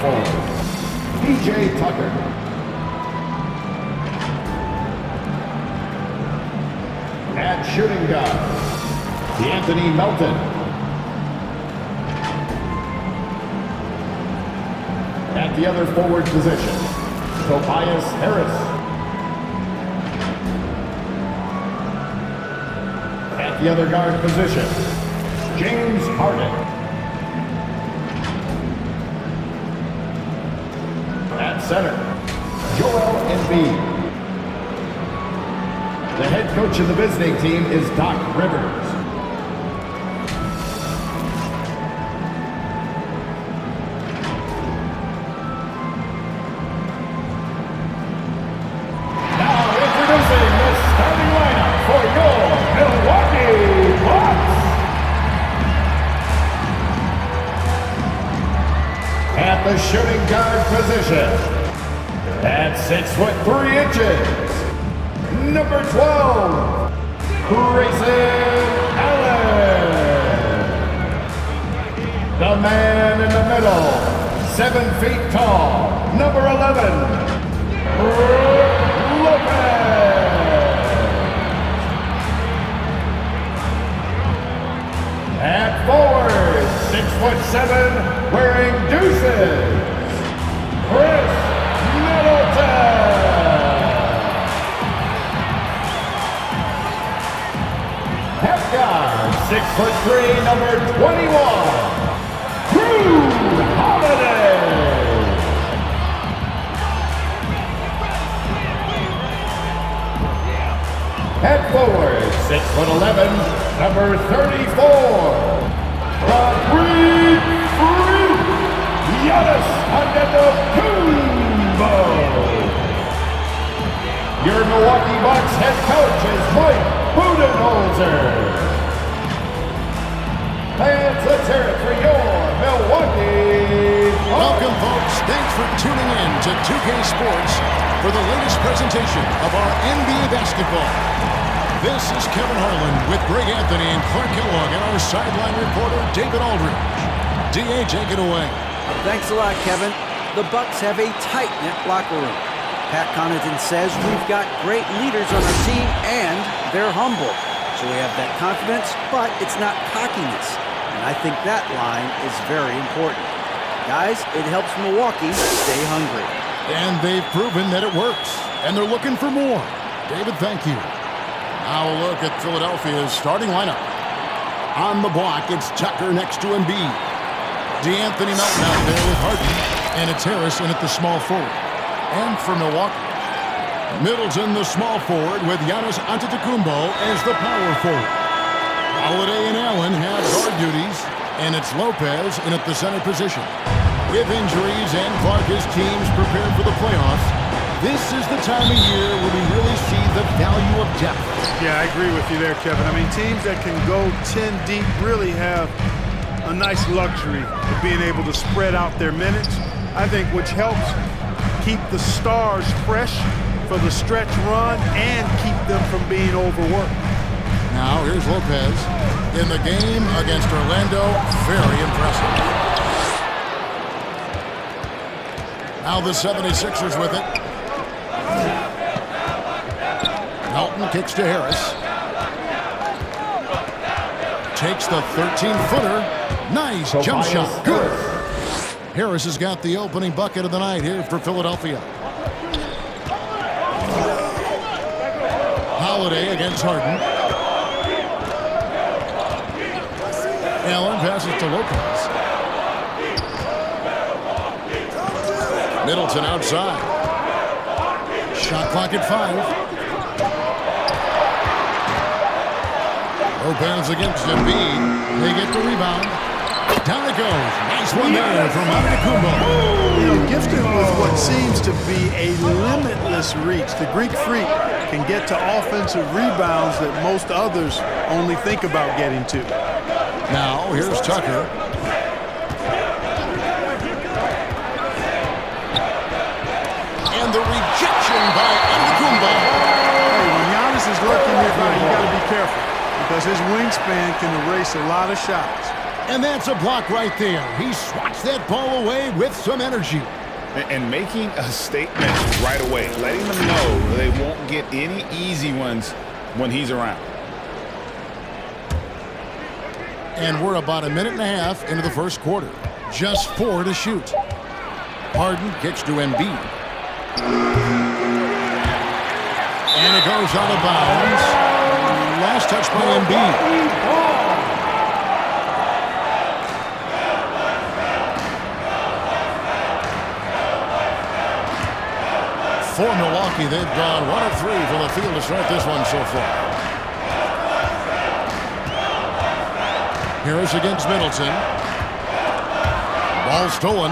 forward, P.J. Tucker. At shooting guard, Anthony Melton. At the other forward position, Tobias Harris. At the other guard position, James Harden. At center, Joel Embiid. The head coach of the visiting team is Doc Rivers. Now introducing the starting lineup for your Milwaukee Bucks. At the shooting guard position, at 6'3", number 12, Grayson Allen. The man in the middle, 7 feet tall, number 11, Brook Lopez. At forward, 6'7", wearing deuces, Chris Middleton. Half guard, 6'3", number 21, Drew Holiday. At forward, 6'11", number 34, the Greek Freak, Giannis Antetokounmpo. Your Milwaukee Bucks head coach is Mike Budenholzer. Fans, let's hear it for your Milwaukee Bucks. Welcome, folks. Thanks for tuning in to 2K Sports for the latest presentation of our NBA basketball. This is Kevin Harlan with Greg Anthony and Clark Kellogg and our sideline reporter, David Aldridge. D.A., take it away. Thanks a lot, Kevin. The Bucks have a tight-knit locker room. Pat Connaughton says we've got great leaders on our team and they're humble. So we have that confidence, but it's not cockiness. And I think that line is very important. Guys, it helps Milwaukee stay hungry. And they've proven that it works. And they're looking for more. David, thank you. Now a look at Philadelphia's starting lineup. On the block, it's Tucker next to Embiid. DeAnthony Melton out there with Harden. And it's Harris in at the small forward. And for Milwaukee, Middleton, the small forward, with Giannis Antetokounmpo as the power forward. Holiday and Allen have guard duties, and it's Lopez in at the center position. With injuries and Clark's teams prepared for the playoffs, this is the time of year where we really see the value of depth. Yeah, I agree with you there, Kevin. I mean, teams that can go 10 deep really have a nice luxury of being able to spread out their minutes. I think which helps keep the stars fresh for the stretch run and keep them from being overworked. Now here's Lopez in the game against Orlando. Very impressive. Now the 76ers with it. Melton kicks to Harris. Takes the 13-footer. Nice jump shot. Good. Harris has got the opening bucket of the night here for Philadelphia. Holiday against Harden. Allen passes to Lopez. Middleton outside. Shot clock at 5. Lopez against Embiid. They get the rebound. Down it goes. Nice one there from Antetokounmpo. You know, gifted with what seems to be a limitless reach. The Greek Freak can get to offensive rebounds that most others only think about getting to. Now, here's Tucker. And the rejection by Antetokounmpo. Hey, when Giannis is lurking nearby, you got to be careful because his wingspan can erase a lot of shots. And that's a block right there. He swats that ball away with some energy. And making a statement right away, letting them know they won't get any easy ones when he's around. And we're about a minute and a half into the first quarter. Just 4 to shoot. Harden kicks to Embiid. And it goes out of bounds. Last touch by Embiid. For Milwaukee, they've gone 1 of 3 from the field to start this one so far. Harris against Middleton. Ball stolen.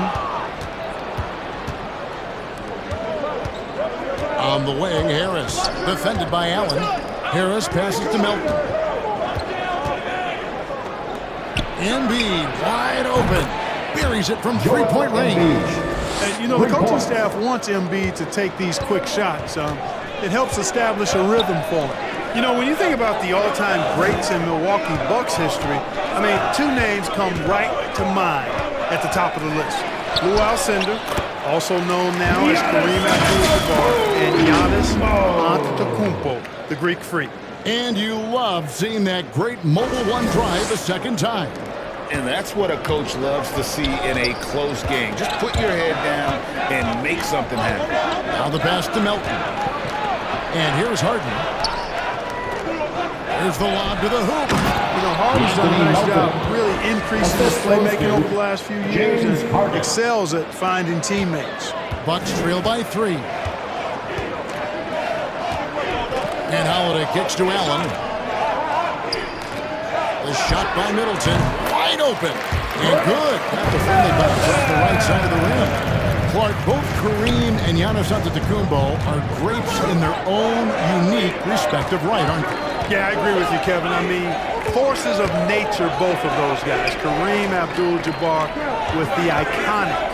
On the wing, Harris. Defended by Allen. Harris passes to Melton. Embiid wide open. Buries it from three-point range. You know, the coaching staff wants Embiid to take these quick shots. It helps establish a rhythm for him. You know, when you think about the all-time greats in Milwaukee Bucks history, I mean, 2 names come right to mind at the top of the list. Lou Alcindor, also known now as Kareem Abdul-Jabbar, and Giannis Antetokounmpo, the Greek Freak. And you love seeing that great mobile one drive a second time. And that's what a coach loves to see in a close game. Just put your head down and make something happen. Now the pass to Melton. And here's Harden. Here's the lob to the hoop. You know, Harden's done a nice job really increasing his playmaking over the last few years and excels at finding teammates. Bucks trail by 3. And Holiday kicks to Allen. The shot by Middleton. Wide open. And good. Got the friendly bounce off the right side of the rim. Clark, both Kareem and Giannis Antetokounmpo are greats in their own unique respective right, aren't they? Yeah, I agree with you, Kevin. I mean, forces of nature, both of those guys. Kareem Abdul-Jabbar with the iconic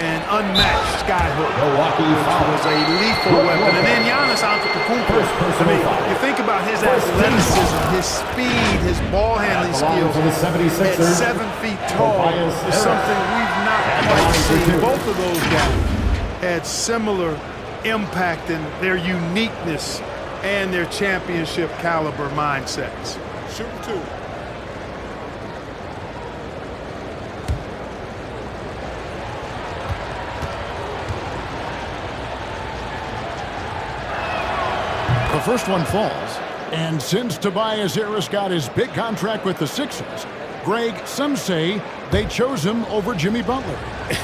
and unmatched skyhook, which was a lethal weapon. And then Giannis Antetokounmpo. I mean, you think about his athleticism, his speed, his ball handling skills. At 7 feet tall is something we've not quite seen. Both of those guys had similar impact in their uniqueness and their championship caliber mindsets. Shoot 2. The first one falls. And since Tobias Harris got his big contract with the Sixers, Greg, some say they chose him over Jimmy Butler.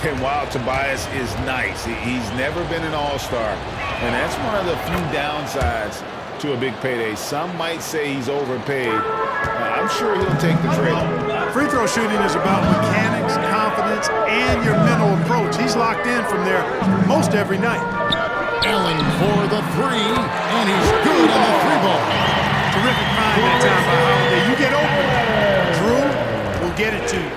And while Tobias is nice, he's never been an all-star. And that's one of the few downsides to a big payday. Some might say he's overpaid. I'm sure he'll take the trade. Free throw shooting is about mechanics, confidence, and your mental approach. He's locked in from there most every night. Allen for the 3, and he's good on the 3-ball. Terrific find that time by Holiday. You get open, Drew will get it to you.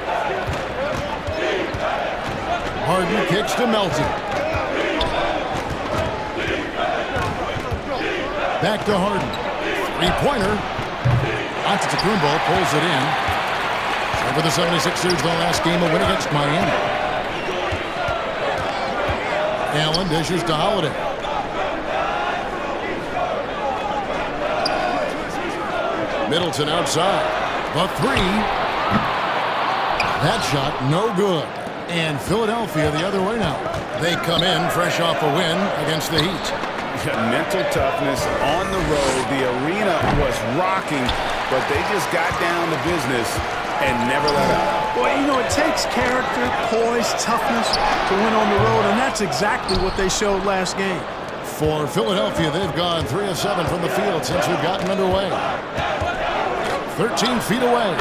Harden kicks to Melton. Back to Harden. 3-pointer. Antetokounmpo pulls it in. Over the 76ers, the last game, a win against Miami. Allen dishes to Holiday. Middleton outside. The 3. That shot, no good. And Philadelphia the other way now. They come in fresh off a win against the Heat. Mental toughness on the road. The arena was rocking, but they just got down to business and never let up. Well, you know, it takes character, poise, toughness to win on the road, and that's exactly what they showed last game. For Philadelphia, they've gone 3 of 7 from the field since we've gotten underway. 13 feet away.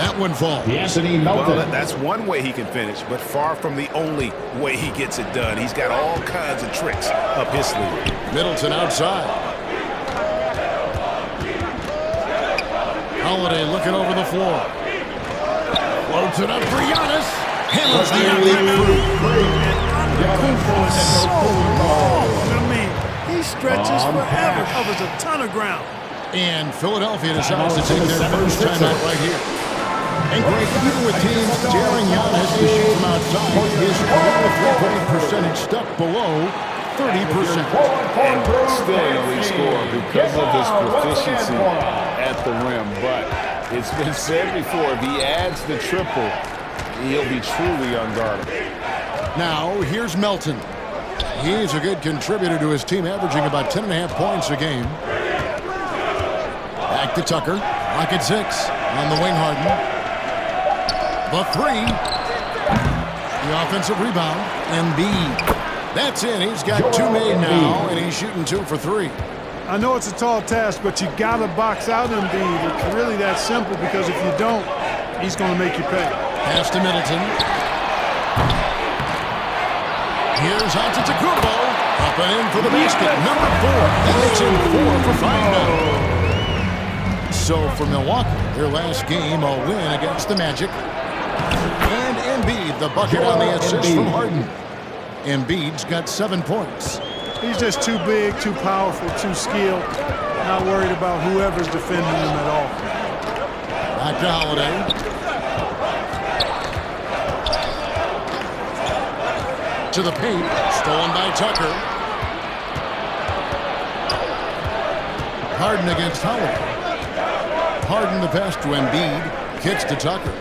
That one falls. Anthony Melton. Well, that's one way he can finish, but far from the only way he gets it done. He's got all kinds of tricks up his sleeve. Middleton outside. Holiday looking over the floor. Floats it up for Giannis. Hammers the alley-oop. Antetokounmpo is so long. I mean, he stretches forever, covers a ton of ground. And Philadelphia decides to take their first timeout right here. And Greg, even with teams daring Giannis to shoot from outside, his career three-point percentage stuck below 30%. And still an elite scorer because of his proficiency at the rim. But it's been said before, if he adds the triple, he'll be truly unguardable. Now, here's Melton. He's a good contributor to his team, averaging about 10.5 points a game. Back to Tucker. Rocket 6 on the wing, Harden. The three. The offensive rebound. Embiid. That's in. He's got two made now, and he's shooting 2 for 3. I know it's a tall task, but you got to box out Embiid. It's really that simple because if you don't, he's going to make you pay. Pass to Middleton. Here's Antetokounmpo. Up and in for the basket. Number 4. That makes him 4 for 5 now. So for Milwaukee, their last game, a win against the Magic. And Embiid, the bucket on the assist from Harden. Embiid's got 7 points. He's just too big, too powerful, too skilled. Not worried about whoever's defending him at all. Back to Holiday. To the paint. Stolen by Tucker. Harden against Holiday. Harden the pass to Embiid. Kicks to Tucker.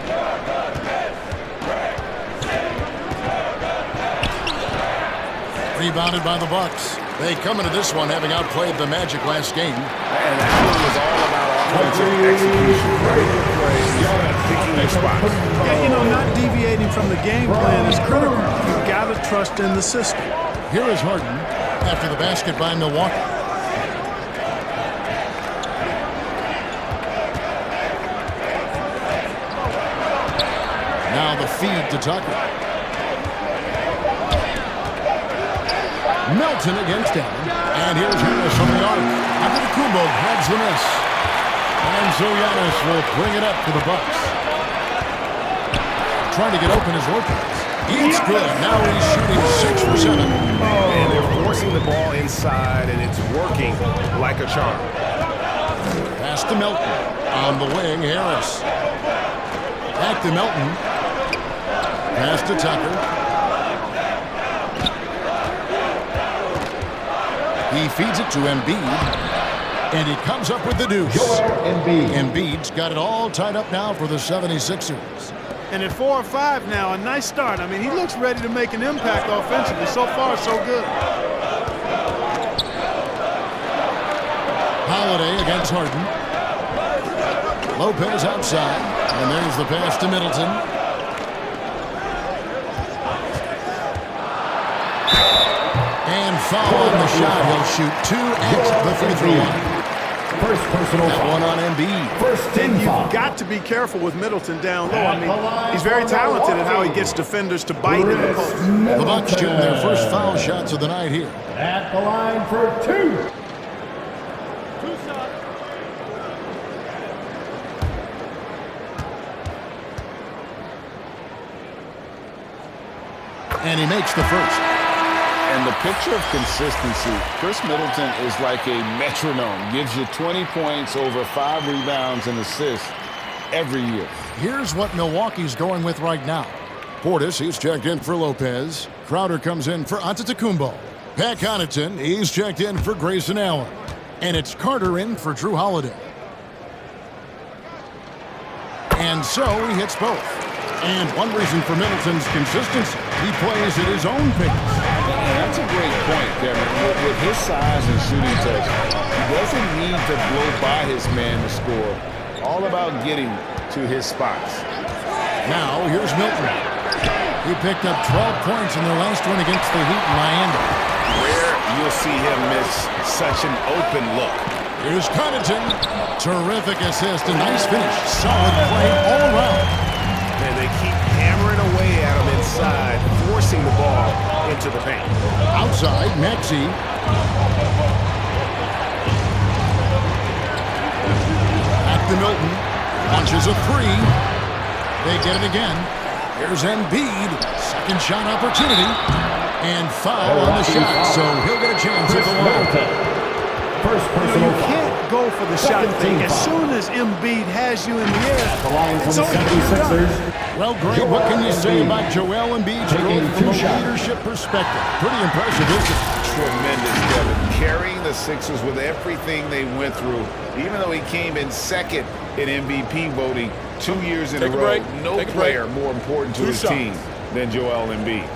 Rebounded by the Bucks. They come into this one having outplayed the Magic last game. And that one was all about offensive execution. Great plays, picking their spots. Yeah, you know, not deviating from the game plan is critical. You've got to trust in the system. Here is Harden after the basket by Milwaukee. Now the feed to Tucker. Melton against Allen. And here's Giannis from the arc. Antetokounmpo grabs the miss. And so Giannis will bring it up for the Bucks. Trying to get open as Lopez. It's good. Now he's shooting 6 for 7. And they're forcing the ball inside, and it's working like a charm. Pass to Melton. On the wing, Harris. Back to Melton. Pass to Tucker. He feeds it to Embiid, and he comes up with the deuce. Embiid's got it all tied up now for the 76ers. And at 4 or 5 now, a nice start. I mean, he looks ready to make an impact offensively. So far, so good. Holiday against Harden. Lopez outside, and there's the pass to Middleton. And foul on the shot. He'll shoot 2 at the free throw line. First personal That foul. one on Embiid. First team And foul. you've got to be careful with Middleton down low. I mean, he's very talented at how he gets defenders to bite in the post. The Bucks shooting their first foul shots of the night here. At the line for 2. And he makes the first. And the picture of consistency, Chris Middleton is like a metronome. Gives you 20 points, over 5 rebounds and assists every year. Here's what Milwaukee's going with right now. Portis, he's checked in for Lopez. Crowder comes in for Antetokounmpo. Pat Connaughton, he's checked in for Grayson Allen. And it's Carter in for Drew Holiday. And so he hits both. And one reason for Middleton's consistency, he plays at his own pace. And that's a great point, Kevin. With his size and shooting touch, he doesn't need to blow by his man to score. All about getting to his spots. Now, here's Milton. He picked up 12 points in their last win against the Heat in Miami. Rare you'll see him miss such an open look. Here's Connaughton. Terrific assist, a nice finish. Solid play all around. And they keep hammering away at him inside, forcing the ball into the paint. Outside, Maxey. Back to Milton. Launches a 3. They get it again. Here's Embiid. Second shot opportunity. And foul on the shot, so he'll get a chance at the line. First You personal foul. can't go for the shot Second fake. team As foul. soon as Embiid has you in the air, The line from it's the over. 76ers. Well, Greg, what can you say about Joel Embiid's Taking growth from a 2 shots. leadership perspective? Pretty impressive, isn't it? Tremendous, Kevin. Carrying the Sixers with everything they went through, even though he came in second in MVP voting 2 years in a row. No player more important to his team than Joel Embiid.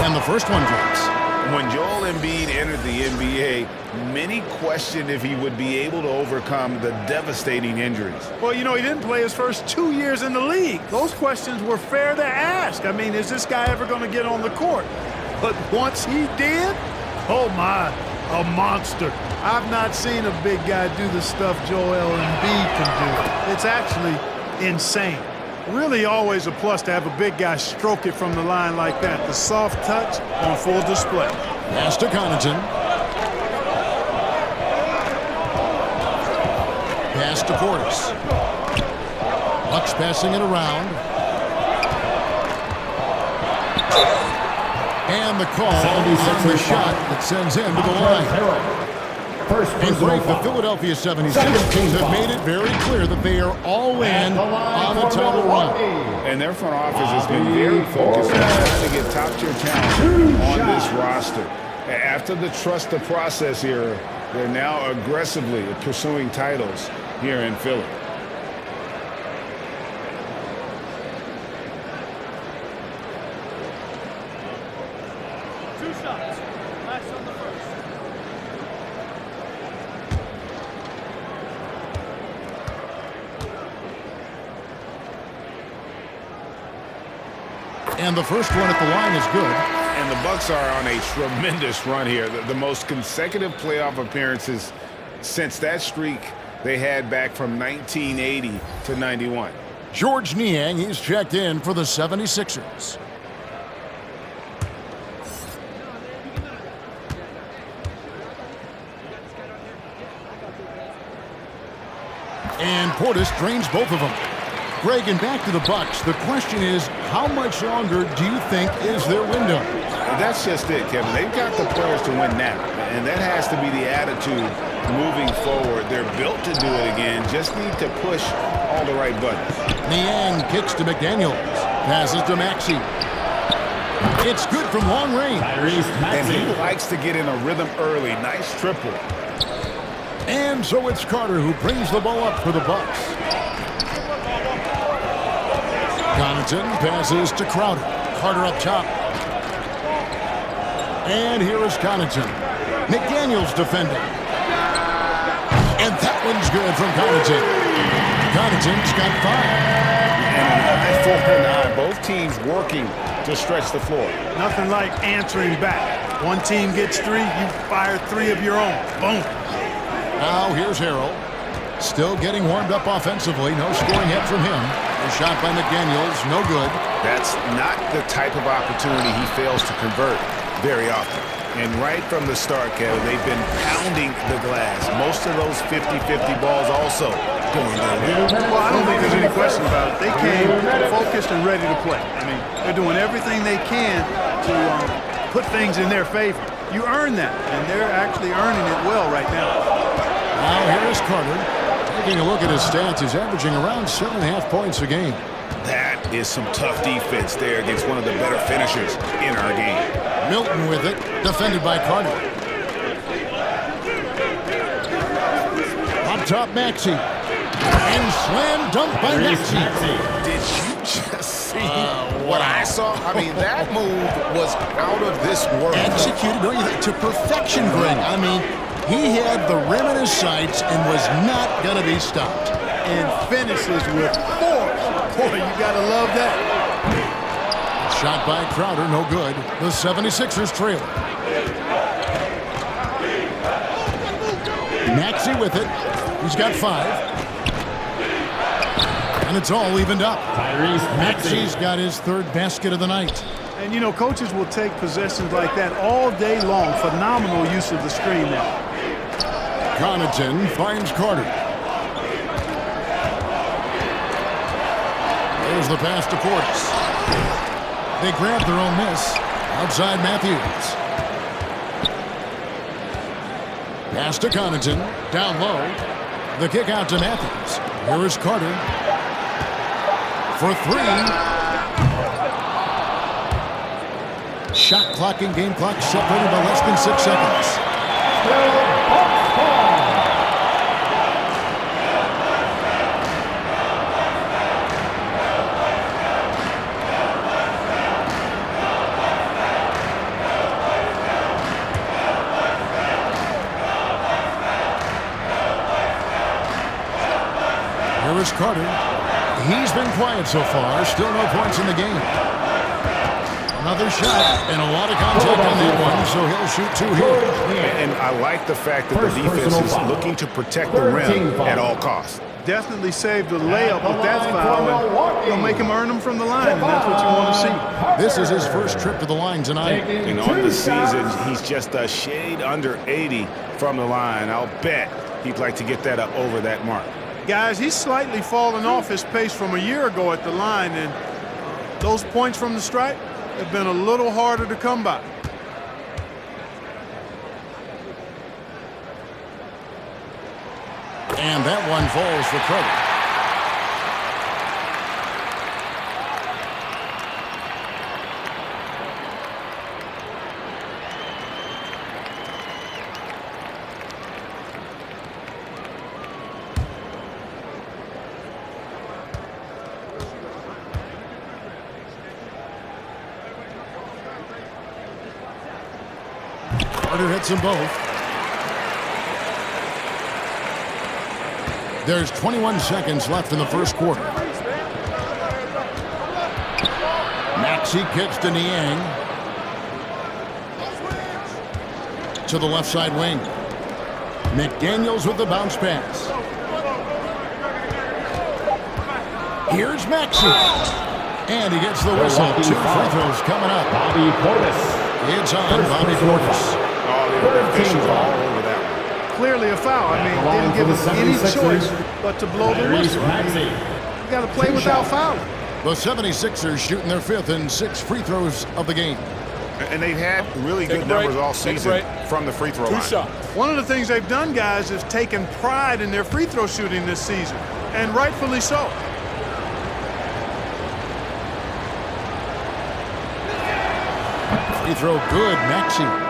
And the first one drops. When Joel Embiid entered the NBA, many questioned if he would be able to overcome the devastating injuries. Well, you know, he didn't play his first 2 years in the league. Those questions were fair to ask. I mean, is this guy ever going to get on the court? But once he did, oh my, a monster. I've not seen a big guy do the stuff Joel Embiid can do. It's actually insane. Really always a plus to have a big guy stroke it from the line like that. The soft touch on full display. Pass to Connaughton. Pass to Portis. Bucks passing it around. And the call on the 76ers shot that sends him to the line. First And personal Greg, the foul. Philadelphia 76ers Second team have foul. made it very clear that they are all in on the title run. And their front office has been very focused on trying to get top-tier talent on this roster. After the trust the process era, they're now aggressively pursuing titles here in Philly. And the first one at the line is good. And the Bucks are on a tremendous run here. The most consecutive playoff appearances since that streak they had back from 1980 to 91. George Niang, he's checked in for the 76ers. And Portis drains both of them. Greg, and back to the Bucks. The question is, how much longer do you think is their window? That's just it, Kevin. They've got the players to win now, and that has to be the attitude moving forward. They're built to do it again, just need to push all the right buttons. Niang kicks to McDaniels. Passes to Maxey. It's good from long range. Tyrese And he Maxey. likes to get in a rhythm early. Nice triple. And so it's Carter who brings the ball up for the Bucks. Connaughton passes to Crowder. Carter up top. And here is Connaughton. McDaniels defending. And that one's good from Connaughton. Connaughton's got 5. And 4-9, both teams working to stretch the floor. Nothing like answering back. One team gets 3, you fire 3 of your own. Boom. Now here's Harrell. Still getting warmed up offensively. No scoring yet from him. A shot by McDaniels. No good. That's not the type of opportunity he fails to convert very often. And right from the start, Kevin, they've been pounding the glass. Most of those 50-50 balls also going their way. Well, I don't think there's any question about it. They came focused and ready to play. I mean, they're doing everything they can to put things in their favor. You earn that, and they're actually earning it well right now. Now here is Carter. Taking a look at his stats, he's averaging around 7.5 points a game. That is some tough defense there against one of the better finishers in our game. Milton with it, defended by Carter. Up top, Maxey. And slam dunk by Tyrese Maxey. Maxey. Did you just see what I saw? I mean, that move was out of this world. Executed, don't you think, to perfection, Greg. I mean, he had the rim in his sights and was not going to be stopped. And finishes with force. Boy, you got to love that. Shot by Crowder, no good. The 76ers trail. Maxey with it. He's got 5. And it's all evened up. Tyrese Maxey. Maxey's got his 3rd basket of the night. And, you know, coaches will take possessions like that all day long. Phenomenal use of the screen now. Connaughton finds Carter. Here's the pass to Portis. They grab their own miss. Outside Matthews. Pass to Connaughton. Down low. The kick out to Matthews. Here is Carter. For three. Shot clock and game clock separated by less than 6 seconds. Here is Carter. He's been quiet so far. Still no points in the game. Another shot and a lot of contact on that one, so he'll shoot 2 here. And I like the fact that the defense is looking to protect the rim at all costs. Definitely saved the layup with that foul, and you'll make him earn them from the line, and that's what you want to see. This is his first trip to the line tonight. And on the season, he's just a shade under 80 from the line. I'll bet he'd like to get that up over that mark. Guys, he's slightly fallen off his pace from a year ago at the line, and those points from the stripe have been a little harder to come by. And that one falls for Carter. Carter hits them both. There's 21 seconds left in the first quarter. Maxey kicks to Niang. To the left side wing. McDaniels with the bounce pass. Here's Maxey. And he gets the whistle. 2 free throws coming up. Bobby Portis. It's on Bobby Portis. Officials all over that one. Clearly a foul. I mean, didn't give us any choice but to blow the whistle. You got to play without fouling. The 76ers shooting their 5th and 6 free throws of the game. And they've had really good numbers all season from the free throw line. One of the things they've done, guys, is taken pride in their free throw shooting this season, and rightfully so. Free throw good, Maxey.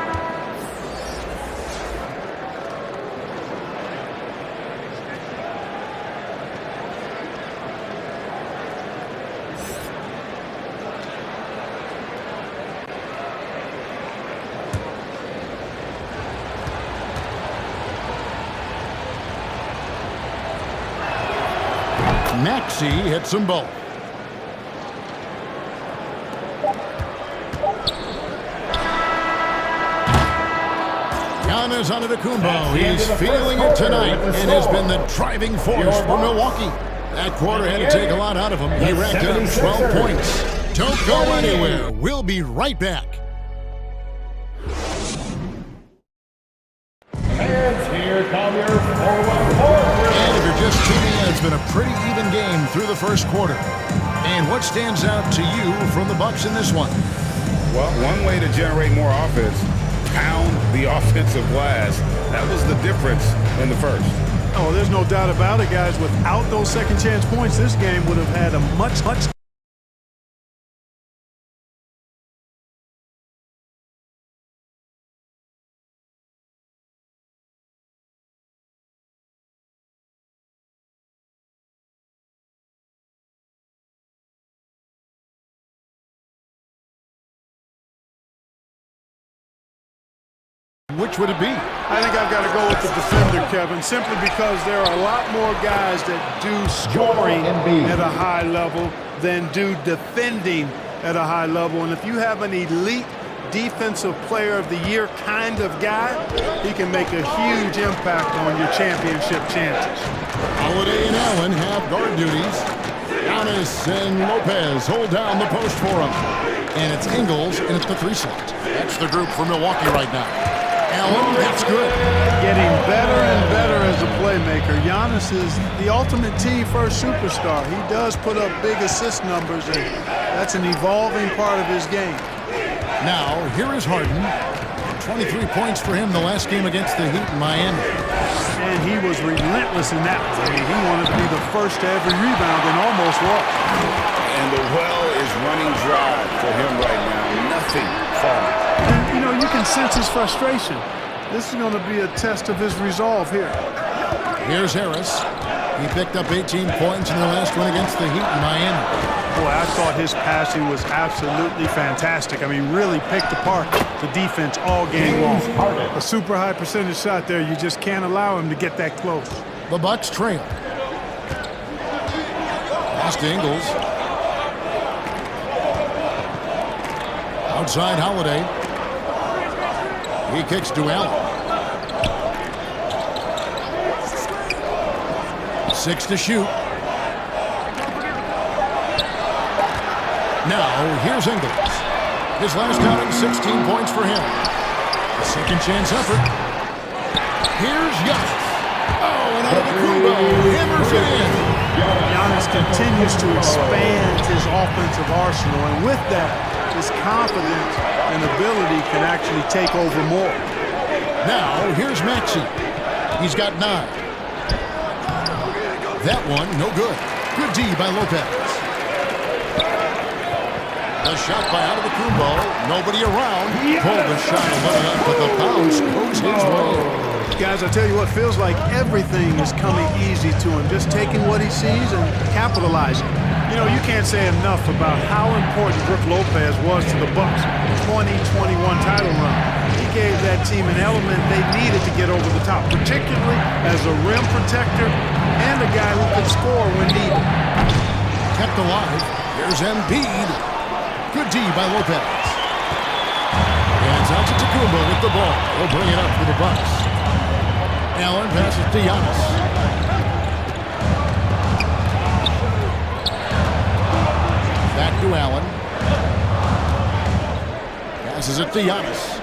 Maxey hits them both. Giannis Antetokounmpo. He's feeling it tonight and has been the driving force for Milwaukee. That quarter had to take a lot out of him. He racked up 12 points. Don't go anywhere. We'll be right back. And here come your forward. And if you're just tuning in, it's been a pretty even game through the first quarter. And what stands out to you from the Bucks in this one? Well, one way to generate more offense, pound the offensive glass. That was the difference in the first. Oh, there's no doubt about it, guys. Without those second chance points, this game would have had a much Which would it be? I think I've got to go with the defender, Kevin, simply because there are a lot more guys that do scoring at a high level than do defending at a high level. And if you have an elite defensive player of the year kind of guy, he can make a huge impact on your championship chances. Holiday and Allen have guard duties. Giannis and Lopez hold down the post for him. And it's Ingles, and it's the 3 slot. That's the group for Milwaukee right now. Allen, that's good. Getting better and better as a playmaker. Giannis Giannis is the ultimate team-first superstar. He does put up big assist numbers, and that's an evolving part of his game. Now, here is Harden. 23 points for him the last game against the Heat in Miami. And he was relentless in that one. I mean, he wanted to be the first to every rebound and almost was. And the well is running dry for him right now. Nothing falling. And, you know, you can sense his frustration. This is going to be a test of his resolve here. Here's Harris. He picked up 18 points in the last one against the Heat in Miami. Boy, I thought his passing was absolutely fantastic. I mean, really picked apart the defense all game long. A super high percentage shot there. You just can't allow him to get that close. The Bucks trail. Pass to Ingles. Outside Holiday. He kicks to Allen. 6 to shoot. Now, here's Ingles. His last outing, 16 points for him. A second chance effort. Here's Giannis. Oh, and Antetokounmpo hammers it in. Giannis continues to expand his offensive arsenal, and with that, his confidence and ability can actually take over more. Now, here's Maxey. He's got 9. That one, no good. Good D by Lopez. The shot by Antetokounmpo. Nobody around. Pulled the shot and let it up, but the bounce goes his way. Guys, I tell you what, feels like everything is coming easy to him. Just taking what he sees and capitalizing. You know, you can't say enough about how important Brook Lopez was to the Bucks' 2021 title run. He gave that team an element they needed to get over the top, particularly as a rim protector and a guy who could score when needed. Kept alive. Here's Embiid. Good D by Lopez. And Antetokounmpo with the ball. He'll bring it up for the Bucks. Allen passes to Giannis. Back to Allen. Passes it to Giannis.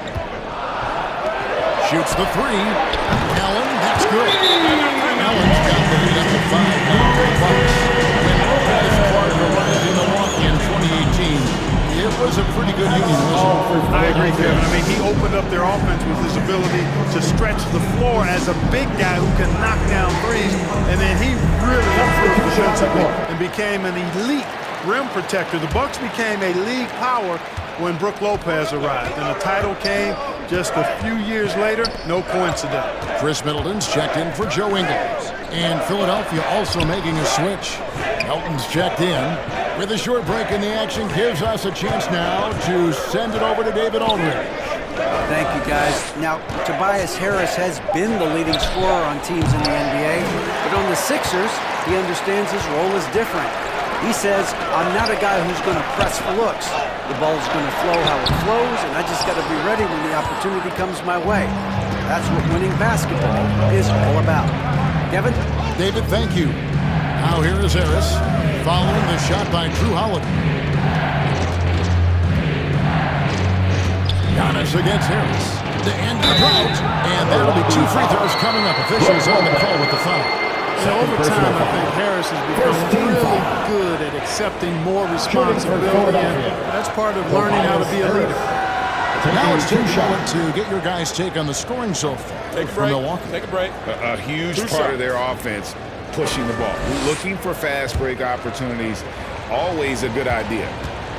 Shoots the 3. Allen, that's good. Allen's got the lead up to 5 now for the Bucks. When Lopez acquired the right in Milwaukee in 2018, it was a pretty good union, wasn't it? I agree, Kevin. I mean, he opened up their offense with his ability to stretch the floor as a big guy who can knock down threes, and then he really improved defensively and became an elite rim protector. The Bucks became a league power when Brook Lopez arrived, and the title came just a few years later. No coincidence. Chris Middleton's checked in for Joe Ingles. And Philadelphia also making a switch. Elton's checked in. With a short break in the action, gives us a chance now to send it over to David Aldridge. Thank you, guys. Now, Tobias Harris has been the leading scorer on teams in the NBA, but on the Sixers, he understands his role is different. He says, I'm not a guy who's going to press for looks. The ball's going to flow how it flows, and I just got to be ready when the opportunity comes my way. That's what winning basketball is all about. Kevin? David, thank you. Now here is Harris, following the shot by Drew Holiday. Giannis against Harris. To end the drought, and that'll be 2 free throws coming up. Officials on the call with the foul. So over time, I think Harris has become really good at accepting more responsibility, and that's part of learning how to be a leader. Now it's Tim Charlotte to get your guys' take on the scoring so far from Milwaukee. Take a break. A huge part of their offense, pushing the ball. Looking for fast break opportunities, always a good idea.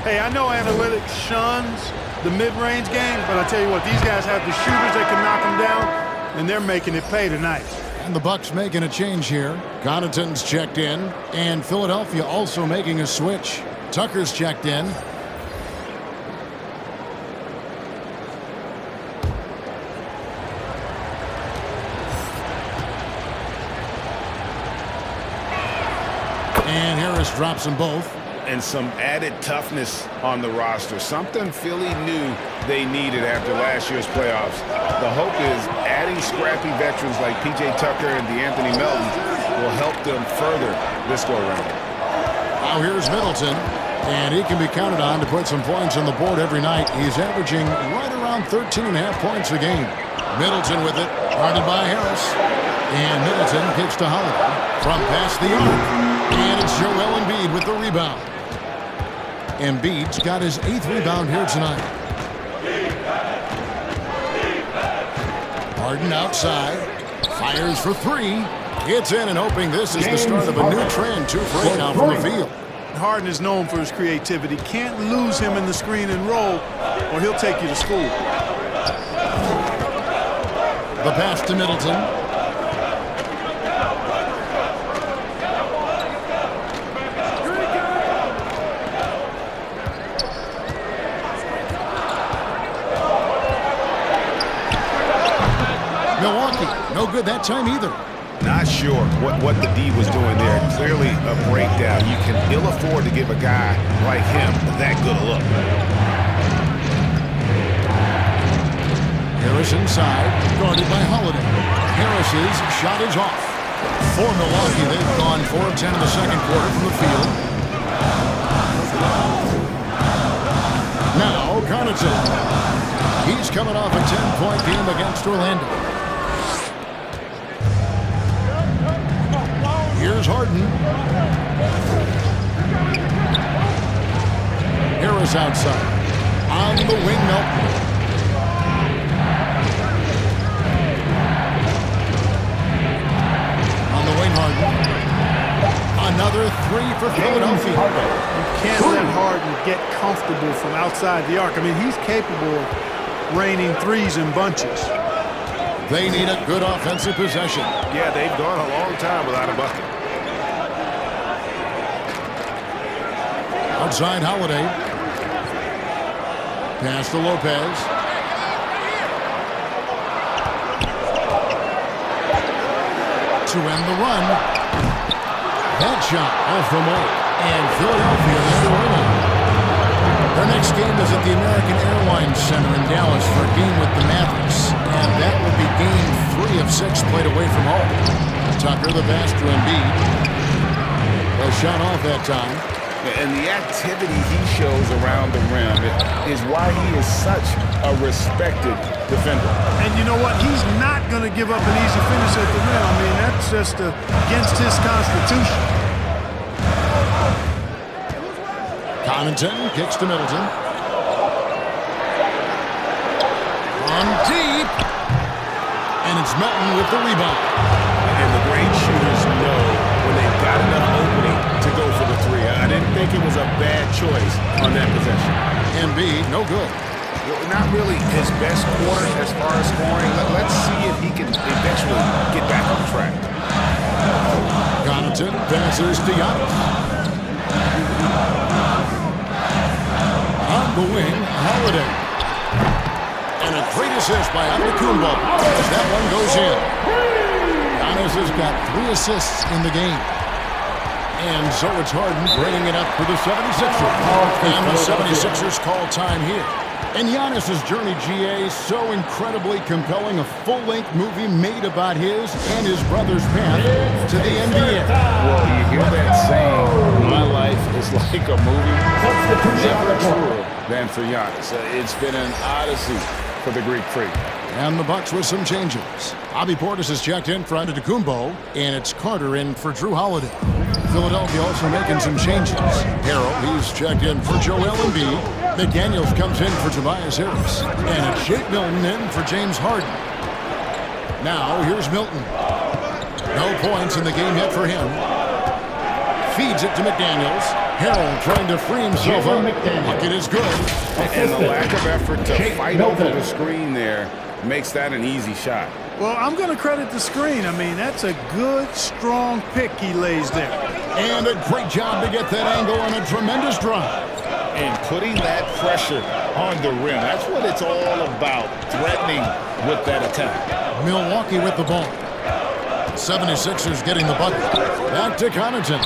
Hey, I know analytics shuns the mid-range game, but I tell you what, these guys have the shooters that can knock them down, and they're making it pay tonight. And the Bucks making a change here. Connaughton's checked in, and Philadelphia also making a switch. Tucker's checked in. And Harris drops them both. And some added toughness on the roster. Something Philly knew they needed after last year's playoffs. The hope is adding scrappy veterans like P.J. Tucker and DeAnthony Melton will help them further this go-around. Now here's Middleton, and he can be counted on to put some points on the board every night. He's averaging right around 13.5 points a game. Middleton with it, guarded by Harris. And Middleton kicks to Holiday from past the arc. And it's Joel Embiid with the rebound. Embiid's got his 8th rebound here tonight. Harden outside. Fires for 3. Gets in and hoping this is the start of a new trend. 2 for 8 now from the field. Harden is known for his creativity. Can't lose him in the screen and roll, or he'll take you to school. The pass to Middleton. Milwaukee, no good that time either. Not sure what the D was doing there. Clearly a breakdown. You can ill afford to give a guy like him that good a look. Harris inside, guarded by Holiday. Harris's shot is off. For Milwaukee, they've gone 4 of 10 in the second quarter from the field. Now, Connaughton. He's coming off a 10-point game against Orlando. Here's Harden. Harris outside. On the wing, Melton. On the wing, Harden. Another 3 for Philadelphia. You can't let Harden get comfortable from outside the arc. I mean, he's capable of raining threes in bunches. They need a good offensive possession. Yeah, they've gone a long time without a bucket. Outside Holiday. Pass to Lopez. To end the run. That shot off the mark. And Philadelphia is winning. Their next game is at the American Airlines Center in Dallas for a game with the Mavericks. And that will be game 3 of 6 played away from home. Tucker the pass to Embiid. A shot off that time. And the activity he shows around the rim is why he is such a respected defender. And you know what? He's not going to give up an easy finish at the rim. I mean, that's just against his constitution. Connaughton kicks to Middleton. On deep. And it's Melton with the rebound. And the great shooters know when they've got enough opening to go for the 3. I didn't think it was a bad choice on that possession. Embiid, no good. Not really his best quarter as far as scoring. Let's see if he can eventually get back on track. Connaughton passes to Giannis. On the wing, Holiday. And a great assist by Antetokounmpo as that one goes in. Giannis has got 3 assists in the game. And so it's Harden bringing it up for the 76ers. And the 76ers call time here. And Giannis' journey, GA, so incredibly compelling. A full-length movie made about his and his brother's path to the NBA. Well, you hear that saying, my life is like a movie. Never truer than for Giannis. It's been an odyssey for the Greek freak. And the Bucks with some changes. Bobby Portis has checked in for Antetokounmpo, and it's Carter in for Drew Holiday. Philadelphia also making some changes. Harrell, he's checked in for Joel Embiid. McDaniels comes in for Tobias Harris. And it's Shake Milton in for James Harden. Now, here's Milton. No points in the game yet for him. Feeds it to McDaniels. Harrell trying to free himself up. Bucket is good. And the lack of effort to fight over the screen there makes that an easy shot. Well, I'm going to credit the screen. I mean, that's a good, strong pick he lays there. And a great job to get that angle on a tremendous drive. And putting that pressure on the rim. That's what it's all about, threatening with that attack. Milwaukee with the ball. 76ers getting the bucket. Back to Connaughton.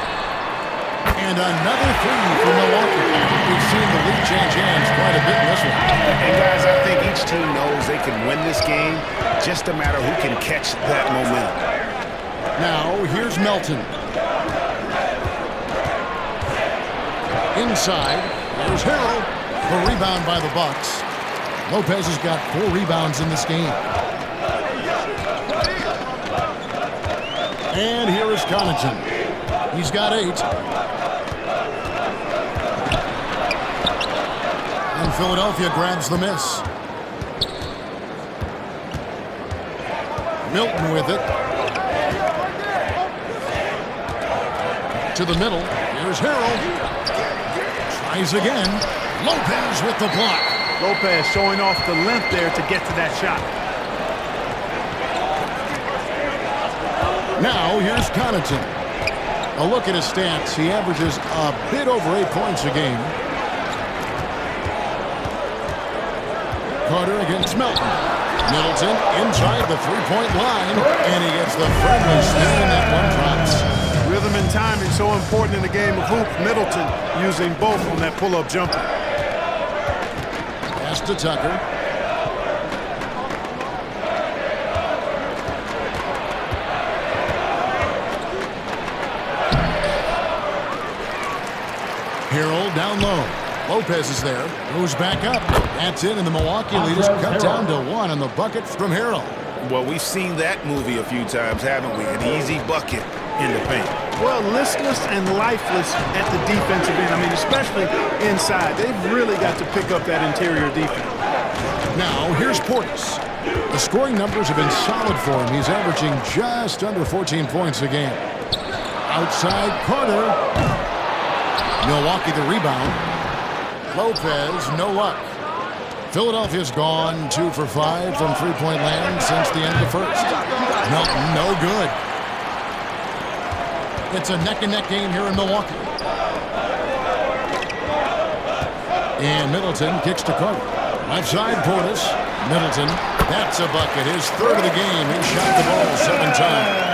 And another 3 for Milwaukee. We've seen the lead change hands quite a bit in this one. And guys, I think each team knows they can win this game. Just a matter who can catch that momentum. Now, here's Melton. Inside, there's Harrell. The rebound by the Bucks. Lopez has got 4 rebounds in this game. And here is Connaughton. He's got 8. And Philadelphia grabs the miss. Milton with it. To the middle. Here's Harrell. Tries again. Lopez with the block. Lopez showing off the length there to get to that shot. Now here's Connaughton. A look at his stats. He averages a bit over 8 points a game. Carter against Melton. Middleton inside the three-point line, and he gets the friendly spin, and that one drops. Rhythm and timing so important in the game of hoops. Middleton using both on that pull-up jumper. Pass to Tucker. Harrell down low. Lopez is there. Goes back up. That's in, and the Milwaukee leaders cut down to 1 on the bucket from Harrell. Well, we've seen that movie a few times, haven't we? An easy bucket in the paint. Well, listless and lifeless at the defensive end. I mean, especially inside. They've really got to pick up that interior defense. Now, here's Portis. The scoring numbers have been solid for him. He's averaging just under 14 points a game. Outside, Carter. Milwaukee the rebound. Lopez, no luck. Philadelphia's gone 2 for 5 from three-point land since the end of the first. Melton, no good. It's a neck-and-neck game here in Milwaukee. And Middleton kicks to Carter. Left side, Portis. Middleton, that's a bucket. His third of the game. He shot the ball 7 times.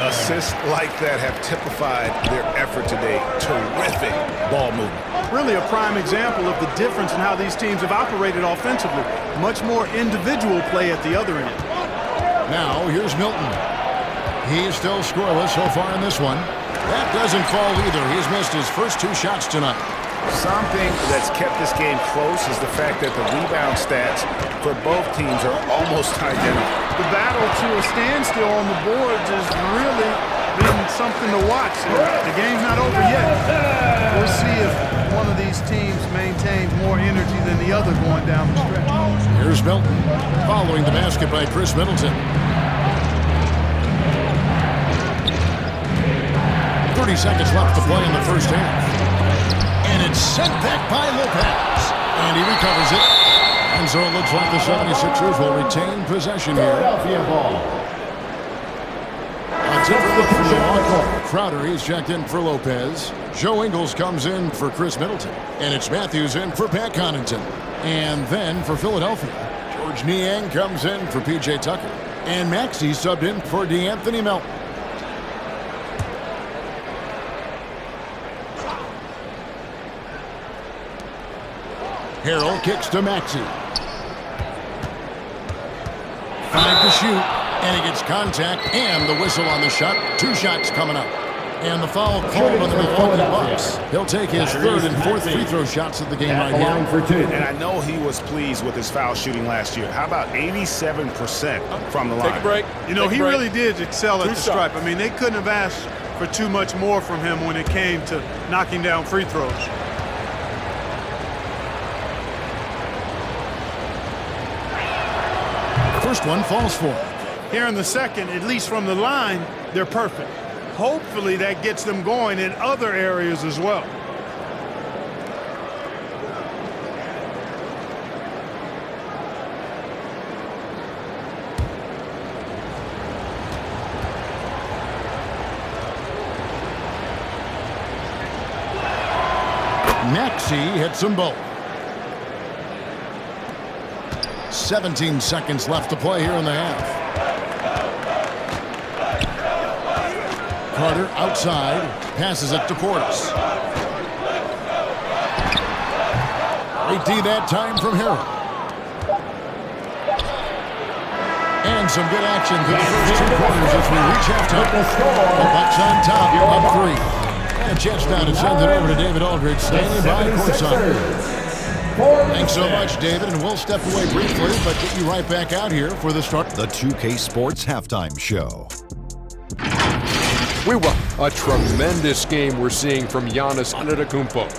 Assists like that have typified their effort today. Terrific ball movement. Really a prime example of the difference in how these teams have operated offensively. Much more individual play at the other end. Now, here's Milton. He's still scoreless so far in this one. That doesn't fall either. He's missed his first 2 shots tonight. Something that's kept this game close is the fact that the rebound stats for both teams are almost identical. The battle to a standstill on the boards has really been something to watch. The game's not over yet. We'll see if one of these teams maintains more energy than the other going down the stretch. Here's Milton, following the basket by Chris Middleton. 30 seconds left to play in the first half. And it's sent back by Lopez. And he recovers it. And so it looks like the 76ers will retain possession here. Philadelphia ball. A different look from Milwaukee. Crowder, he's checked in for Lopez. Joe Ingles comes in for Chris Middleton. And it's Matthews in for Pat Connaughton. And then for Philadelphia, George Niang comes in for P.J. Tucker. And Maxey subbed in for DeAnthony Melton. Harrell kicks to Maxey. 5 to shoot, and he gets contact and the whistle on the shot. 2 shots coming up. And the foul called on the Milwaukee Bucks. He'll take his 3rd and 4th free throw shots at the game right here. For 2. And I know he was pleased with his foul shooting last year. How about 87% from the line? Take a break. You know, he really did excel at the stripe. I mean, they couldn't have asked for too much more from him when it came to knocking down free throws. First one falls for him. Here in the second, at least from the line, they're perfect. Hopefully that gets them going in other areas as well. Maxey hits them both. 17 seconds left to play here in the half. Carter outside, passes it to Portis. Great D that time from Harrell. And some good action through the first 2 quarters as we reach halftime. The Bucks on top, up 3. And a chance now to send it over to David Aldridge, standing by courtside. Thanks so much, David, and we'll step away briefly, but get you right back out here for the start. The 2K Sports Halftime Show. A tremendous game we're seeing from Giannis Antetokounmpo.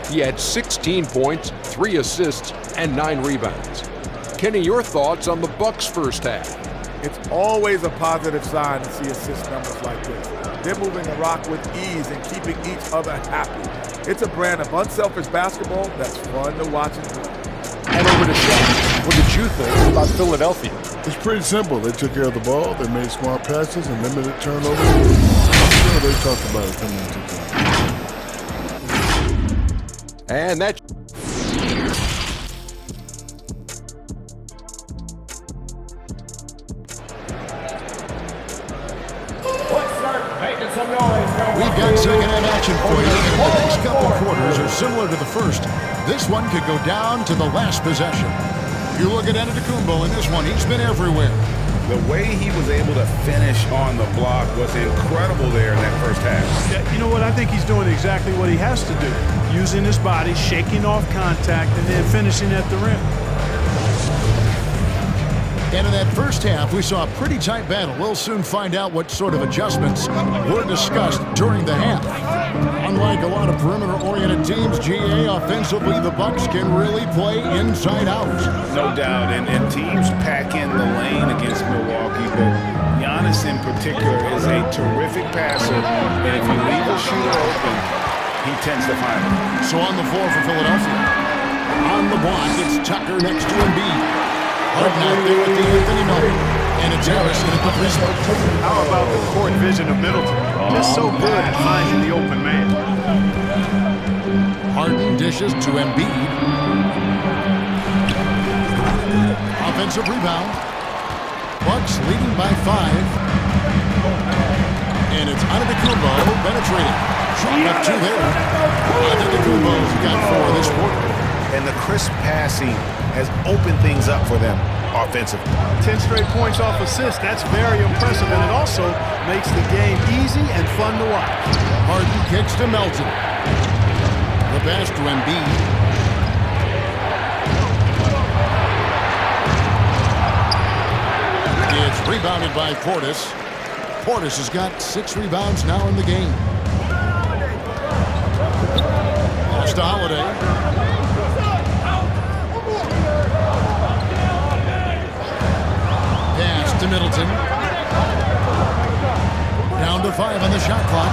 He had 16 points, 3 assists, and 9 rebounds. Kenny, your thoughts on the Bucks' first half? It's always a positive sign to see assist numbers like this. They're moving the rock with ease and keeping each other happy. It's a brand of unselfish basketball that's fun to watch and play. And over to Shaq. What did you think about Philadelphia? It's pretty simple. They took care of the ball, they made smart passes, and limited turnovers. I'm sure they talked about it coming into the game. And that... We've got second half action for you. The next couple quarters are similar to the first. This one could go down to the last possession. You look at Antetokounmpo in this one, he's been everywhere. The way he was able to finish on the block was incredible there in that first half. Yeah, you know what? I think he's doing exactly what he has to do. Using his body, shaking off contact, and then finishing at the rim. And in that first half, we saw a pretty tight battle. We'll soon find out what sort of adjustments were discussed during the half. Unlike a lot of perimeter-oriented teams, GA, offensively, the Bucks can really play inside out. No doubt, and teams pack in the lane against Milwaukee, but Giannis in particular is a terrific passer, and if you leave a shooter open, he tends to find it. So on the floor for Philadelphia. On the block, it's Tucker next to Embiid. Harden out there with the Anthony Miller. And it's Harrison at the free throw. How about the court vision of Middleton? Just so good at finding the open man. Harden dishes to Embiid. Offensive rebound. Bucks leading by 5. And it's Antetokounmpo penetrating. Shot up 2 there. Antetokounmpo's got 4 this quarter. And the crisp passing has opened things up for them offensively. 10 straight points off assists. That's very impressive, and it also makes the game easy and fun to watch. Harden kicks to Melton. The pass to Embiid. It's rebounded by Portis. Portis has got 6 rebounds now in the game. Pass to Holiday. To Middleton. Down to 5 on the shot clock.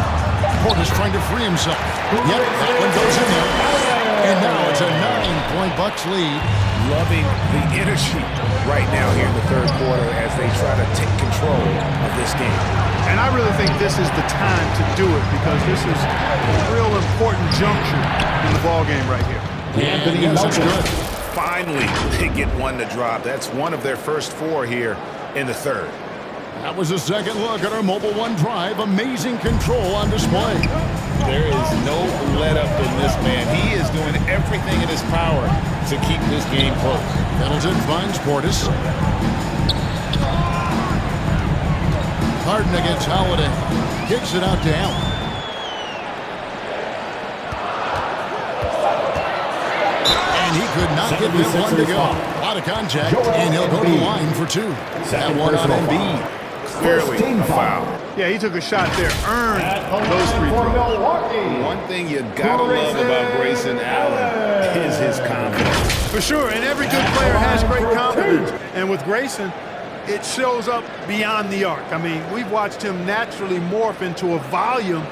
Portis trying to free himself. Yep, that one goes in there. And now it's a 9-point Bucks lead. Loving the energy right now here in the third quarter as they try to take control of this game. And I really think this is the time to do it because this is a real important juncture in the ballgame right here. Anthony Melton. Finally, they get one to drop. That's one of their first 4 here in the third. That was a second look at our Mobile One drive. Amazing control on display. There is no let up in this man. He is doing everything in his power to keep this game close. Middleton finds Portis. Harden against Holiday. Kicks it out to Allen. And he could not get this one to go. Out of contact, and he'll go to the line for 2. That one on Embiid. Clearly a foul. Yeah, he took a shot there, earned those free throws. One thing you gotta love about Grayson Allen is his confidence. For sure, and every good player has great confidence. And with Grayson, it shows up beyond the arc. I mean, we've watched him naturally morph into a volume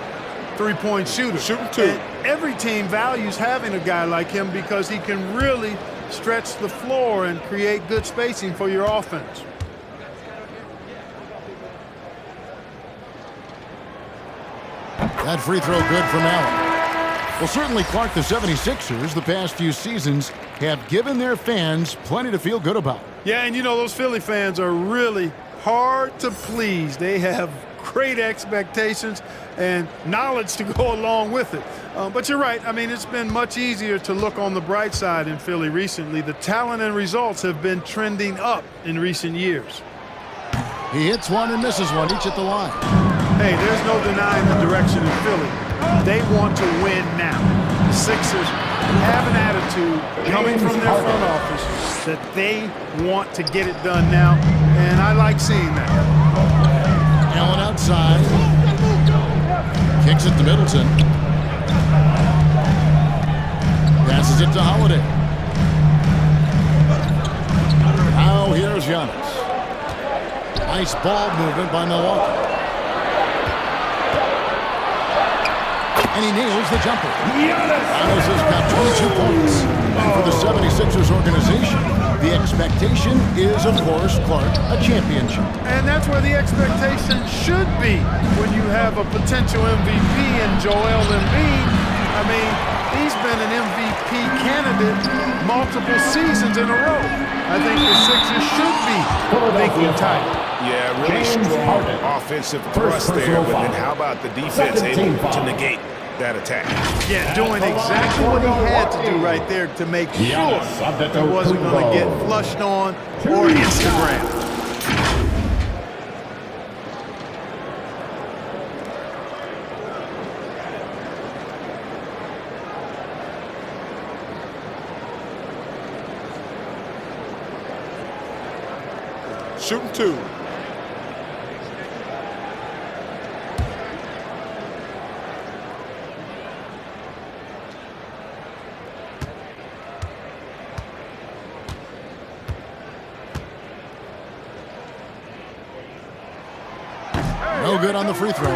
three-point shooter. Shooting 2. And every team values having a guy like him because he can really stretch the floor and create good spacing for your offense. That free throw good from Allen. Well, certainly, Clark, the 76ers the past few seasons have given their fans plenty to feel good about. Yeah, and you know, those Philly fans are really hard to please. They have great expectations and knowledge to go along with it. But you're right. I mean, it's been much easier to look on the bright side in Philly recently. The talent and results have been trending up in recent years. He hits one and misses one, each at the line. Hey, there's no denying the direction in Philly. They want to win now. The Sixers have an attitude coming from their front office that they want to get it done now, and I like seeing that. Allen outside. Gives it to Middleton. Passes it to Holiday. Now here's Giannis. Nice ball movement by Milwaukee. And he nails the jumper. Giannis has got 22 points. And for the 76ers organization, the expectation is, of course, Clark, a championship. And that's where the expectation should be when you have a potential MVP in Joel Embiid. I mean, he's been an MVP candidate multiple seasons in a row. I think the Sixers should be making tight. Yeah, really strong offensive thrust there, but then how about the defense able to negate that attack? Yeah, doing exactly what he had to do right there to make sure he wasn't going to get flushed on or Instagram. Shooting two. No good on the free throw.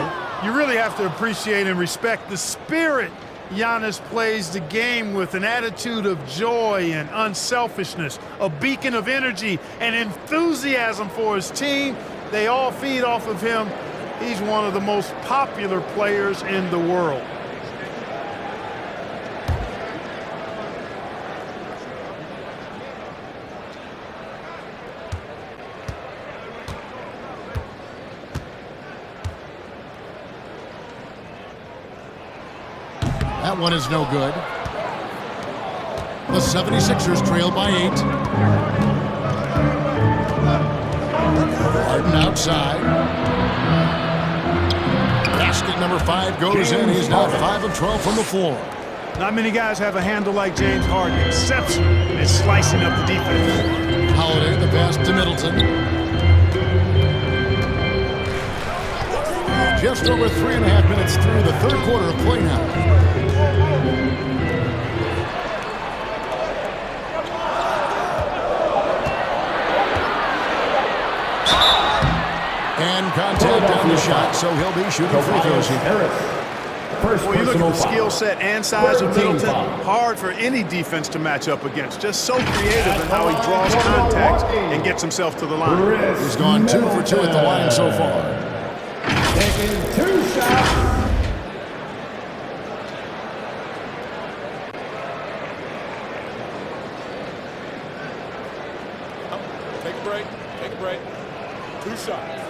You really have to appreciate and respect the spirit Giannis plays the game with, an attitude of joy and unselfishness, a beacon of energy and enthusiasm for his team. They all feed off of him. He's one of the most popular players in the world. That one is no good. The 76ers trail by 8. Harden outside. Basket number 5 goes in. He's now 5 of 12 from the floor. Not many guys have a handle like James Harden. Exceptional at slicing up the defense. Holiday, the pass to Middleton. Just over 3.5 minutes through the third quarter of play now. And contact on the shot, so he'll be shooting free throws here. Well, you look at the skill set and size of Middleton, hard for any defense to match up against. Just so creative in how he draws contact and gets himself to the line. He's gone 2 for 2 at the line so far. Taking 2 shots. Take a break. Take a break. 2 shots.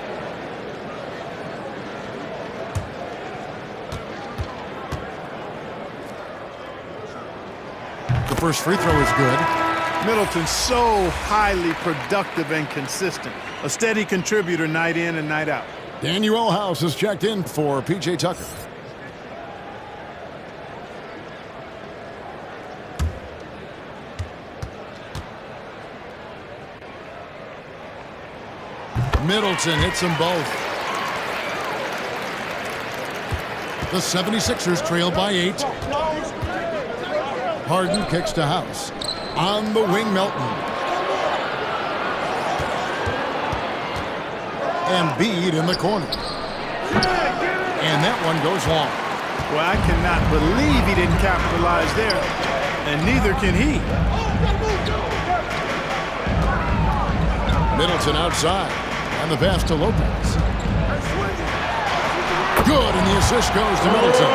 The first free throw is good. Middleton's so highly productive and consistent. A steady contributor night in and night out. Daniel House has checked in for P.J. Tucker. Middleton hits them both. The 76ers trail by 8. Harden kicks to House. On the wing, Melton. Embiid in the corner. And that one goes long. Well, I cannot believe he didn't capitalize there, and neither can he. Middleton outside, and the pass to Lopez. Good, and the assist goes to Middleton.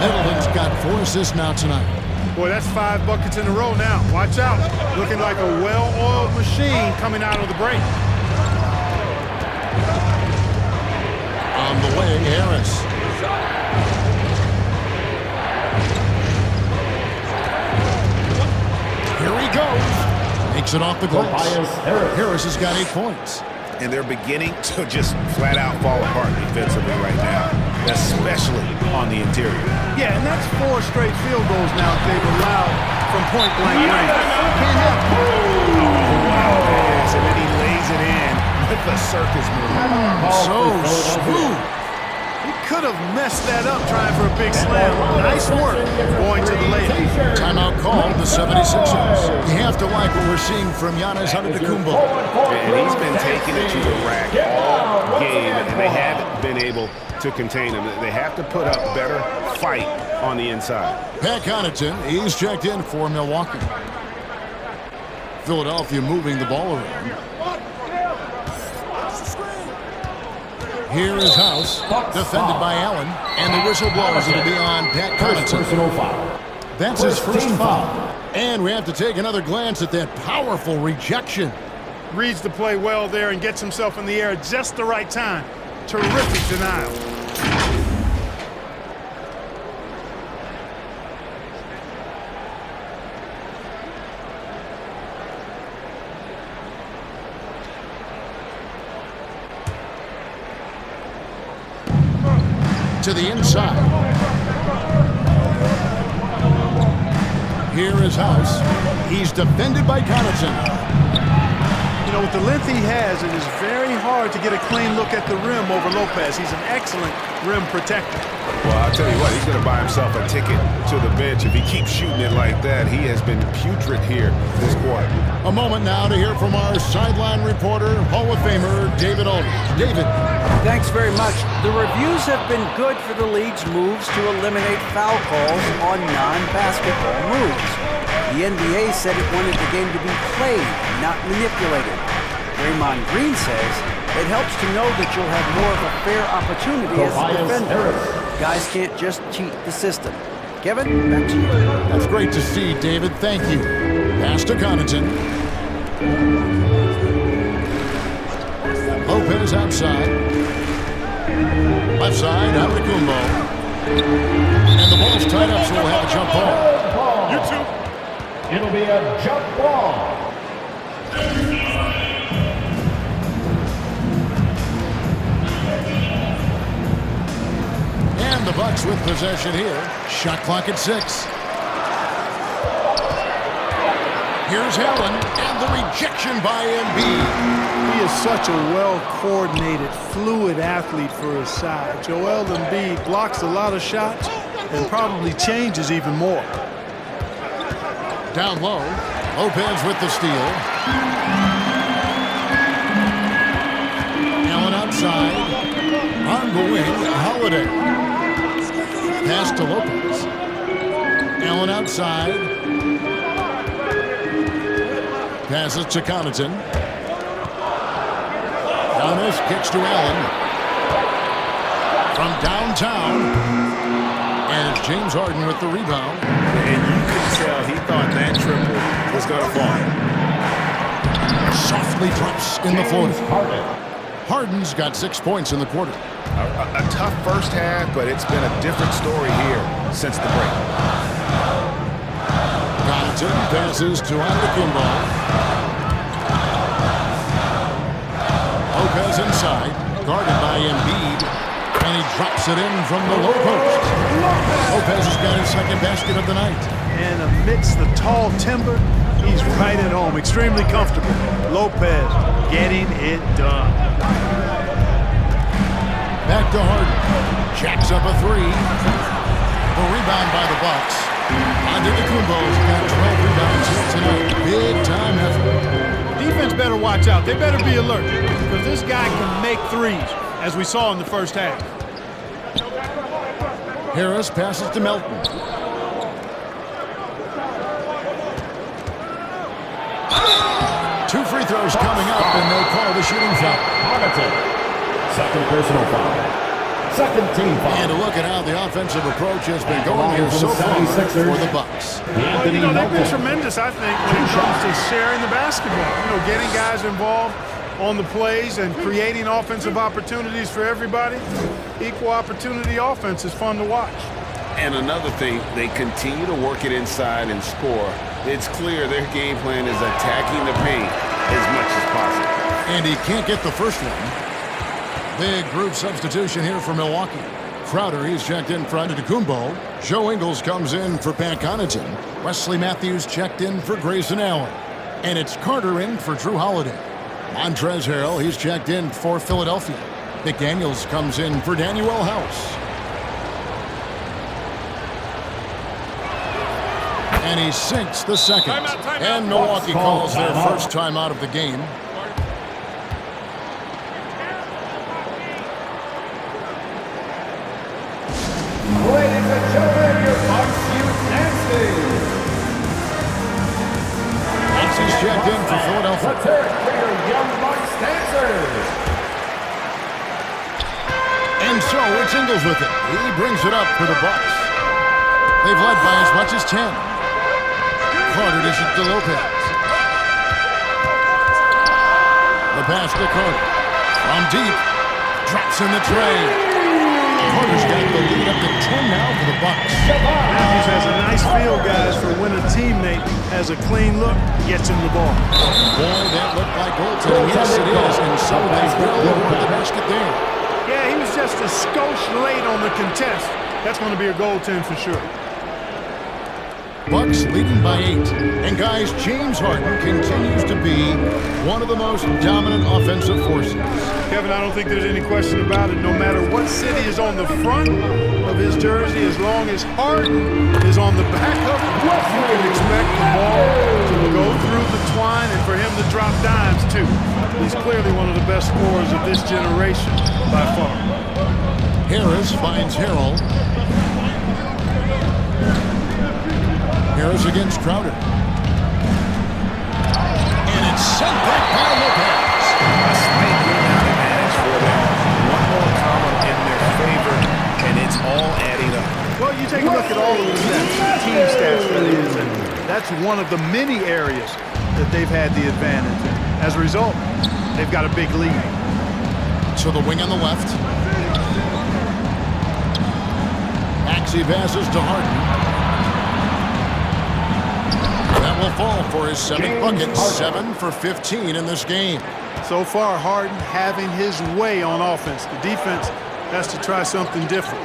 Middleton's got 4 assists now tonight. Boy, that's 5 buckets in a row now. Watch out. Looking like a well-oiled machine coming out of the break. On the way, Harris. Here he goes. Makes it off the glass. Harris has got 8 points. And they're beginning to just flat out fall apart defensively right now, especially on the interior. Yeah, and that's 4 straight field goals now that they've allowed from point-blank range. Can't happen. And then he lays it in with the circus move. So smooth. He could have messed that up trying for a big slam. Nice work going to the layup. Timeout called the 76ers. You have to like what we're seeing from Giannis Antetokounmpo. And he's been taking it to the rack all game, and they haven't been able to contain him. They have to put up better fight on the inside. Pat Connaughton, he's checked in for Milwaukee. Philadelphia moving the ball around. Here is House, defended by Allen, and the whistle blows. It'll be on Pat Connaughton. That's his first foul. And we have to take another glance at that powerful rejection. Reads the play well there and gets himself in the air at just the right time. Terrific denial. To the inside. Here is House. He's defended by Connaughton. You know, with the length he has, it is very hard to get a clean look at the rim over Lopez. He's an excellent rim protector. Well, I'll tell you what, he's going to buy himself a ticket to the bench. If he keeps shooting it like that, he has been putrid here this quarter. A moment now to hear from our sideline reporter, Hall of Famer David Aldridge. David. Thanks very much. The reviews have been good for the league's moves to eliminate foul calls on non-basketball moves. The NBA said it wanted the game to be played, not manipulated. Draymond Green says it helps to know that you'll have more of a fair opportunity as a defender. Guys can't just cheat the system. Kevin, back to you. That's great to see, David. Thank you. Pass to Connaughton. Lopez outside. Left side, Antetokounmpo. And the ball's tied up, so we'll have a jump ball. You two. It'll be a jump ball. And the Bucks with possession here. Shot clock at 6. Here's Allen, and the rejection by Embiid. He is such a well-coordinated, fluid athlete for his size. Joel Embiid blocks a lot of shots and probably changes even more. Down low, Lopez with the steal. Allen outside. On the wing, Holiday. Pass to Lopez. Allen outside. Passes to Connaughton. Giannis kicks to Allen. From downtown. And it's James Harden with the rebound. And you could tell he thought that triple was going to fall. Softly drops in the floor. Harden's got 6 points in the quarter. A tough first half, but it's been a different story here since the break. Connaughton passes to Antetokounmpo. Lopez inside, guarded by Embiid, and he drops it in from the low post. Lopez has got his second basket of the night. And amidst the tall timber, he's right at home, extremely comfortable. Lopez getting it done. Back to Harden. Jacks up a 3. The rebound by the Bucks. Antetokounmpo's got 12 rebounds here tonight. Big time effort. Defense better watch out. They better be alert because this guy can make threes, as we saw in the first half. Harris passes to Melton. Two free throws coming up, and they call the shooting foul. Second personal foul. Second team foul. And a look at how the offensive approach has been going here so far for the Bucks. Well, you know, they've been tremendous, I think, when it comes to sharing the basketball. You know, getting guys involved on the plays and creating offensive opportunities for everybody. Equal opportunity offense is fun to watch. And another thing, they continue to work it inside and score. It's clear their game plan is attacking the paint as much as possible. And he can't get the first one. Big group substitution here for Milwaukee. Crowder, he's checked in for Antetokounmpo. Joe Ingles comes in for Pat Connaughton. Wesley Matthews checked in for Grayson Allen. And it's Carter in for Drew Holiday. Montrezl Harrell, he's checked in for Philadelphia. McDaniels comes in for Danuel House. And he sinks the second. And Milwaukee calls their first time out of the game. Ladies and gentlemen, your Bucks use Nancy. Nancy's checked in for Philadelphia. Let's hear it for your young Bucks dancers. And so it's Ingles with it. He brings it up for the Bucks. They've led by as much as 10. Carter dishes to Lopez. The pass to Carter. From deep. Drops in the tray. Carter's got the lead up to 10 now for the Bucks. Matthews has a nice feel, guys, for when a teammate has a clean look, gets him the ball. Boy, that looked like goaltending. Yes, it is. And so they will over the basket there. Yeah, he was just a skosh late on the contest. That's going to be a goaltend for sure. Bucks leading by 8. And guys, James Harden continues to be one of the most dominant offensive forces. Kevin, I don't think there's any question about it. No matter what city is on the front of his jersey, as long as Harden is on the back of it, you can expect the ball to go through the twine and for him to drop dimes, too. He's clearly one of the best scorers of this generation by far. Harris finds Harrell. Harris against Crowder. And it's sent back by Lopez. A slight rebound advantage for them. One more column in their favor, and it's all adding up. Well, you take a look at all of the stats, team stats, that is, and that's one of the many areas that they've had the advantage. And as a result, they've got a big lead. To the wing on the left. Maxey passes to Harden. That will fall for his 7th bucket. 7 for 15 in this game. So far, Harden having his way on offense. The defense has to try something different.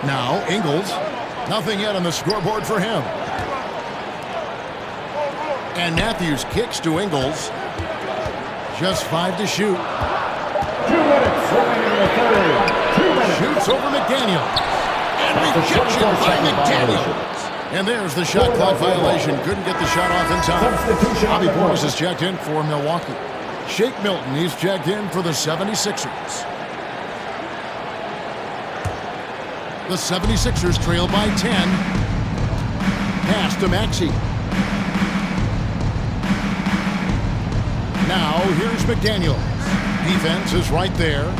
Now, Ingles. Nothing yet on the scoreboard for him. And Matthews kicks to Ingles. Just 5 to shoot. 2 minutes remaining in the third. 2 minutes. Shoots over McDaniel. And rejection by McDaniel. And there's the shot clock violation. Couldn't get the shot off in time. Bobby Portis is checked in for Milwaukee. Shake Milton, he's checked in for the 76ers. The 76ers trail by 10. Pass to Maxey. Now, here's McDaniel. Defense is right there.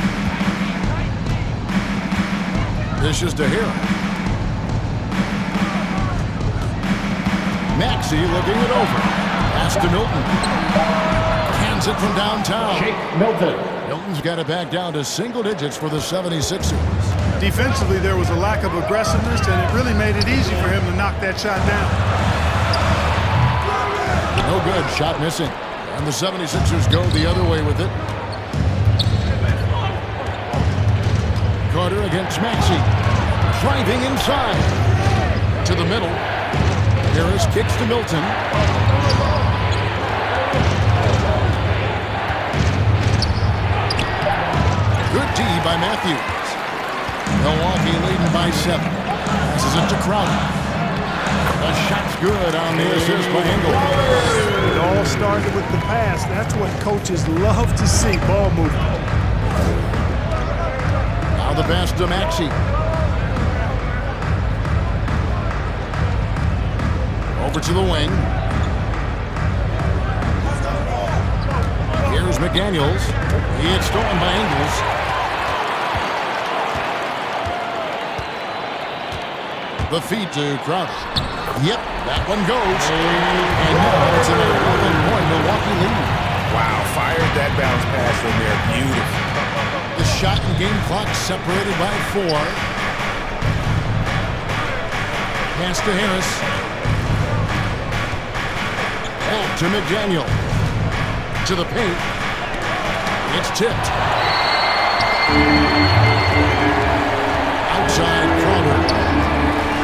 This is DeHara. Maxey looking it over. Pass to Milton. Cans it from downtown. Shake Milton. Milton's got it back down to single digits for the 76ers. Defensively, there was a lack of aggressiveness, and it really made it easy for him to knock that shot down. No good. Shot missing. And the 76ers go the other way with it. Carter against Maxey. Driving inside. To the middle. Harris kicks to Milton. Good D by Matthews. Milwaukee leading by 7. Passes it to Crowder. The shot's good on the assist by Ingles. It all started with the pass. That's what coaches love to see, ball movement. Now the pass to Maxey. Over to the wing. Here's McDaniels. He had stolen by Ingles. The feed to Crowder. Yep, that one goes. And now it's an 11-point Milwaukee lead. Wow, fired that bounce pass in there. Beautiful. The shot and game clock separated by 4. Pass to Harris. Out to McDaniel. To the paint. It's tipped. Outside Crowder.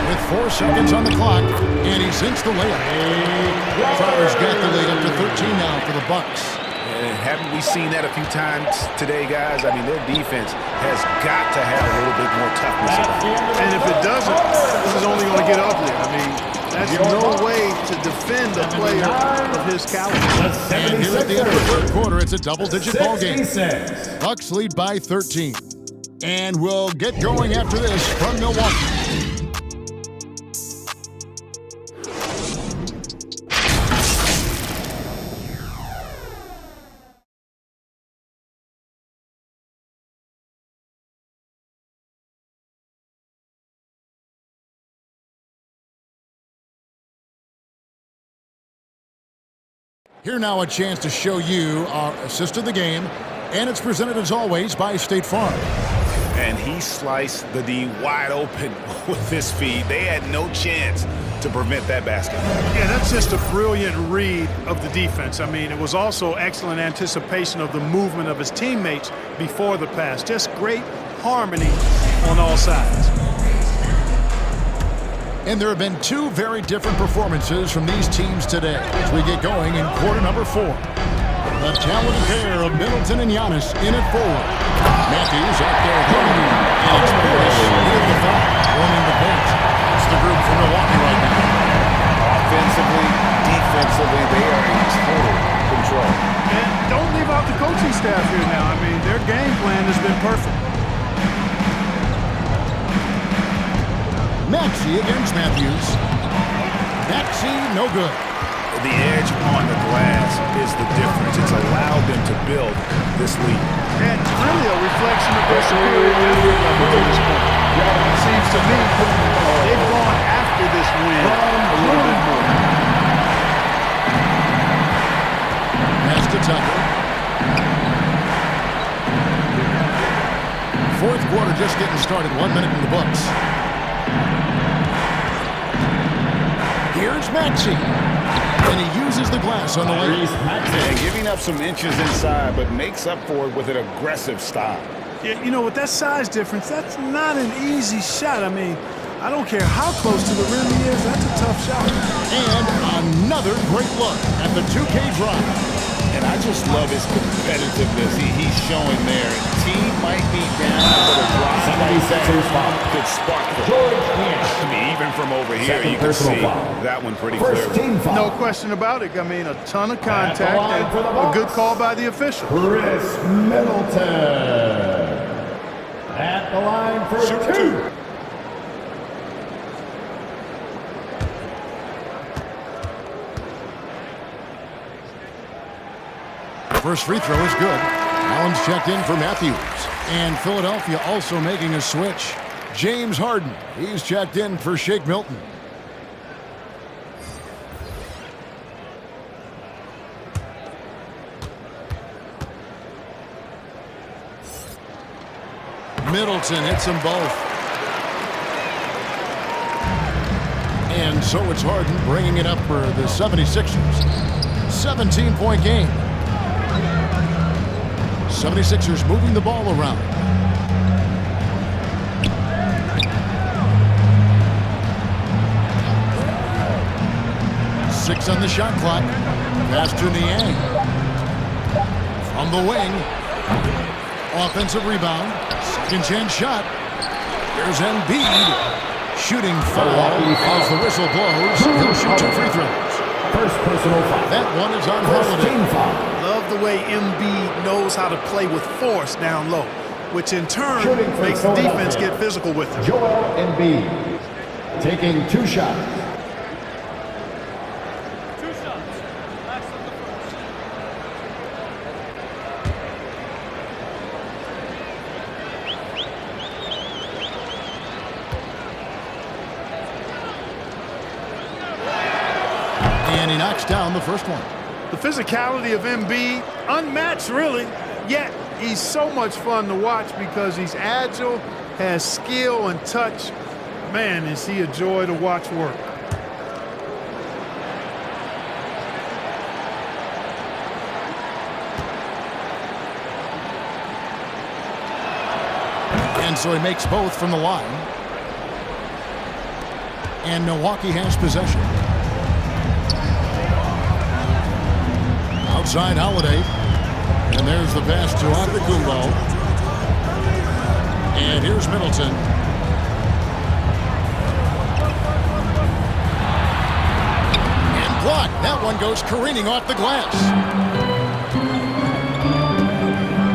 With 4 seconds on the clock, and he sinks the layup. Crowder's got the lead up to 13 now for the Bucks. And it haven't we seen that a few times today, guys? I mean, their defense has got to have a little bit more toughness about it. And if it doesn't, this is only going to get ugly. I mean, that's no way to defend a player of his caliber. And here at the end of the third quarter, it's a double-digit ball game. Bucks lead by 13. And we'll get going after this from Milwaukee. Here now a chance to show you our assist of the game, and it's presented as always by State Farm. And he sliced the D wide open with his feed. They had no chance to prevent that basket. Yeah, that's just a brilliant read of the defense. I mean, it was also excellent anticipation of the movement of his teammates before the pass. Just great harmony on all sides. And there have been two very different performances from these teams today as we get going in quarter number 4. The talented pair of Middleton and Giannis in at forward. Matthews out there hungry and experienced with the foul, warming the bench. It's the group from Milwaukee right now. Offensively, defensively, they are in total control. And don't leave out the coaching staff here now. I mean, their game plan has been perfect. Maxey against Matthews. Maxey, no good. The edge on the glass is the difference. It's allowed them to build this lead. And really a reflection of their superiority level to this point. It seems to me they've gone after this win a little bit more. Pass to Tucker. Fourth quarter just getting started. 1 minute in the books. Here's Maxey. And he uses the glass on the lane. And giving up some inches inside, but makes up for it with an aggressive style. Yeah, you know, with that size difference, that's not an easy shot. I mean, I don't care how close to the rim he is, that's a tough shot. And another great look at the 2K drive. And I just love his competitiveness he's showing there. Team might be down, but a drop like that could spark the I mean, even from over here, you can see that one pretty clearly. No question about it. I mean, a ton of contact and a good call by the official. Chris Middleton at the line for 2. First free throw is good. Allen's checked in for Matthews. And Philadelphia also making a switch. James Harden, he's checked in for Shake Milton. Middleton hits them both. And so it's Harden bringing it up for the 76ers. 17-point game. 76ers moving the ball around. Six on the shot clock. Pass to Niang. From the wing. Offensive rebound. Second chance shot. There's Embiid. Shooting foul as the whistle blows. He'll shoot 2 free throws. First personal foul. That one is on Holiday. Love the way Embiid knows how to play with force down low, which in turn makes the defense get physical with him. Joel Embiid taking 2 shots. And he knocks down the first one. The physicality of Embiid, unmatched really, yet he's so much fun to watch because he's agile, has skill and touch. Man, is he a joy to watch work. And so he makes both from the line. And Milwaukee has possession. Outside Holiday. And there's the pass to Antetokounmpo. And here's Middleton. And blocked. That one goes careening off the glass.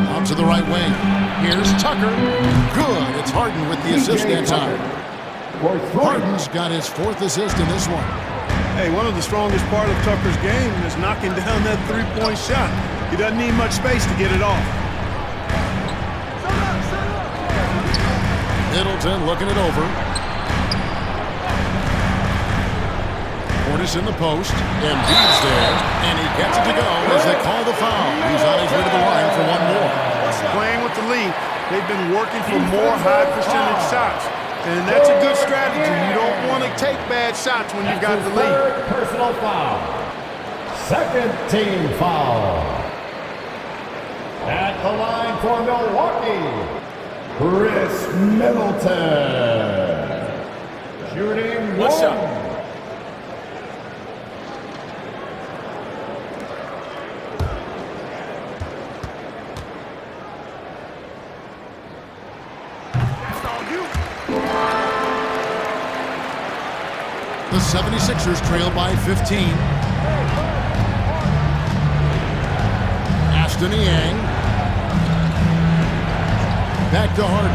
Out to the right wing. Here's Tucker. Good. It's Harden with the assist that time. Harden's got his 4th assist in this one. Hey, one of the strongest part of Tucker's game is knocking down that three-point shot. He doesn't need much space to get it off. Middleton looking it over. Portis in the post. Embiid's there. And he gets it to go as they call the foul. He's on his way to the line for one more. Playing with the lead, they've been working for more high-percentage shots. And that's a good strategy. You don't want to take bad shots when you've got the lead. Third personal foul. Second team foul. At the line for Milwaukee, Chris Middleton. Shooting one. The 76ers trail by 15. Ashton Yang. Back to Harden.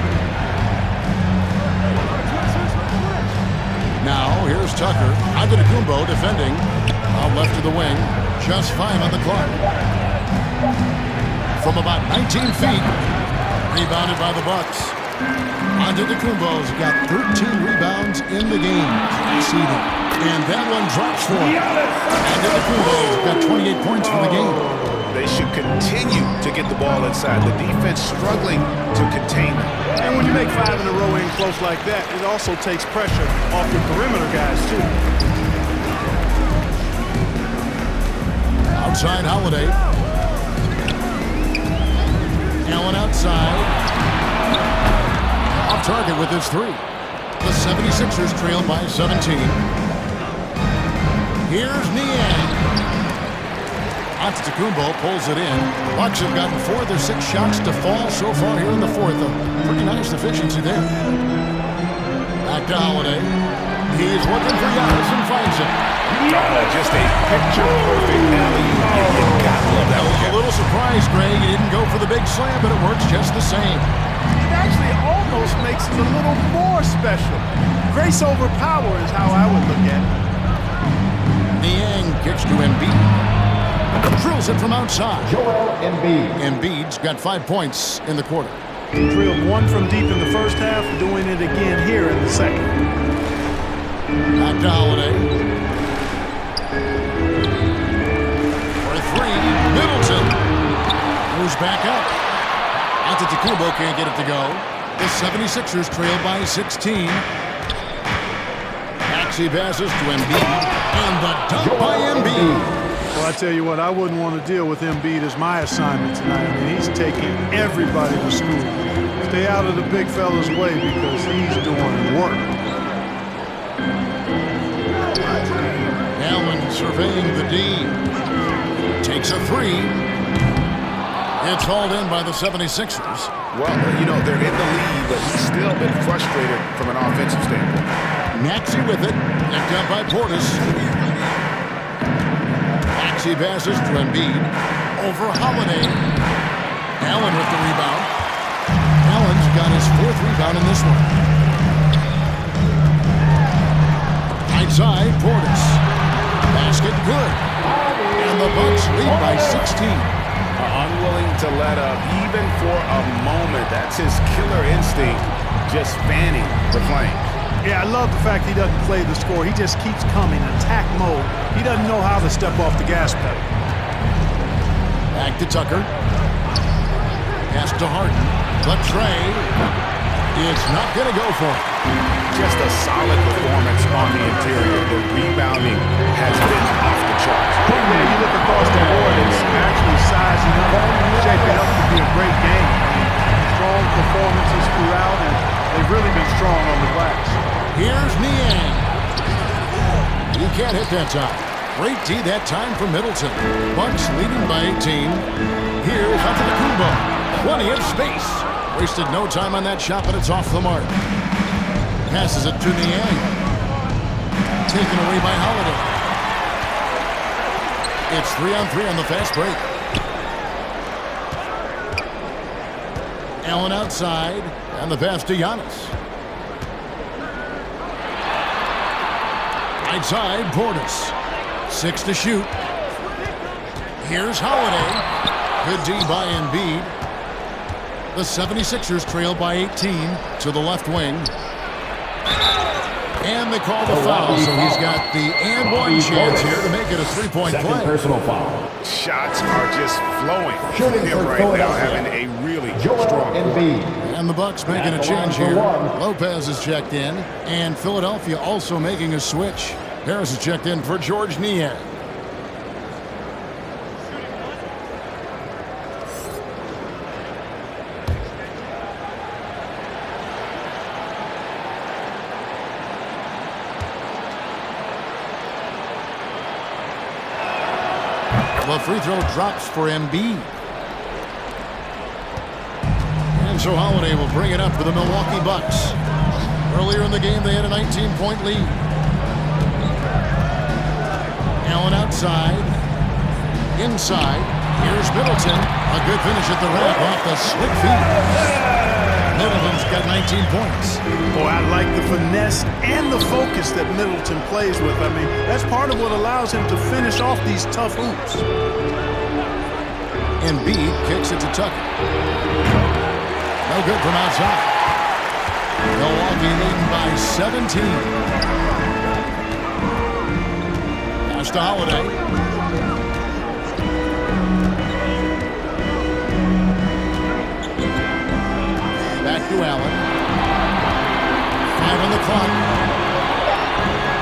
Now, here's Tucker. Antetokounmpo defending. Out left to the wing. Just 5 on the clock. From about 19 feet. Rebounded by the Bucks. Antetokounmpo's got 13 rebounds in the game. Exceeding. And that one drops for him. Antetokounmpo's got 28 points for the game. They should continue to get the ball inside. The defense struggling to contain them. And when you make 5 in a row in close like that, it also takes pressure off your perimeter guys, too. Outside Holiday. Allen outside. Off target with his 3. The 76ers trail by 17. Here's Niang. Antetokounmpo pulls it in. The Bucks have gotten 4 of their 6 shots to fall so far here in the 4th. A pretty nice efficiency there. Back to Holiday. He's looking for Giannis and finds him. Just a picture-perfect alley-oop. You gotta love that one. A little surprised, Greg. He didn't go for the big slam, but it works just the same. It actually almost makes it a little more special. Grace over power is how I would look at it. Niang gets to Embiid. Drills it from outside. Joel Embiid. Embiid's got 5 points in the quarter. Drilled 1 from deep in the first half, doing it again here in the second. Back to Holiday. For 3, Middleton moves back up. Antetokounmpo can't get it to go. The 76ers trail by 16. Maxey passes to Embiid. And the dunk by Embiid. Well, I tell you what, I wouldn't want to deal with Embiid as my assignment tonight. I mean, he's taking everybody to school. Stay out of the big fella's way because he's doing work. Allen surveying the D. Takes a 3. It's hauled in by the 76ers. Well, you know, they're in the lead, but he's still been frustrated from an offensive standpoint. Maxey with it. Picked up by Portis. Maxey passes to Embiid. Over Holiday. Allen with the rebound. Allen's got his 4th rebound in this one. Outside, Portis. Basket good. And the Bucks lead by 16. Unwilling to let up, even for a moment. That's his killer instinct, just fanning the flames. Yeah, I love the fact he doesn't play the score. He just keeps coming, attack mode. He doesn't know how to step off the gas pedal. Back to Tucker. Pass to Harden. But Trey is not going to go for it. Just a solid performance on the interior. The rebounding has been off the charts. Yeah, you look across the board, it's actually sizing up, shaping up to be a great game. Strong performances throughout, and they've really been strong on the glass. Here's Niang. He can't hit that time. Great D that time for Middleton. Bucks leading by 18. Here's Antetokounmpo. Plenty of space. Wasted no time on that shot, but it's off the mark. Passes it to Niang. Taken away by Holiday. It's 3-on-3 on the fast break. Allen outside, and the pass to Giannis. Right side, Portis. 6 to shoot. Here's Holiday. Good D by Embiid. The 76ers trail by 18 to the left wing. And they call the foul, so he's got the and one chance here to make it a three-point play. Personal foul. Shots are just flowing Shooting from him for right now, Philadelphia. having a really Joel strong Embiid. And the Bucks making a change here. Lopez is checked in, and Philadelphia also making a switch. Harris is checked in for George Niang. The free throw drops for Embiid. And so Holiday will bring it up for the Milwaukee Bucks. Earlier in the game, they had a 19-point lead. Allen outside. Inside. Here's Middleton. A good finish at the rack off the slick feet. Middleton's got 19 points. Boy, I like the finesse and the focus that Middleton plays with. I mean, that's part of what allows him to finish off these tough hoops. Embiid kicks it to Tucker. No good from outside. Milwaukee leading by 17. Pass to Holiday. Back to Allen. 5 on the clock.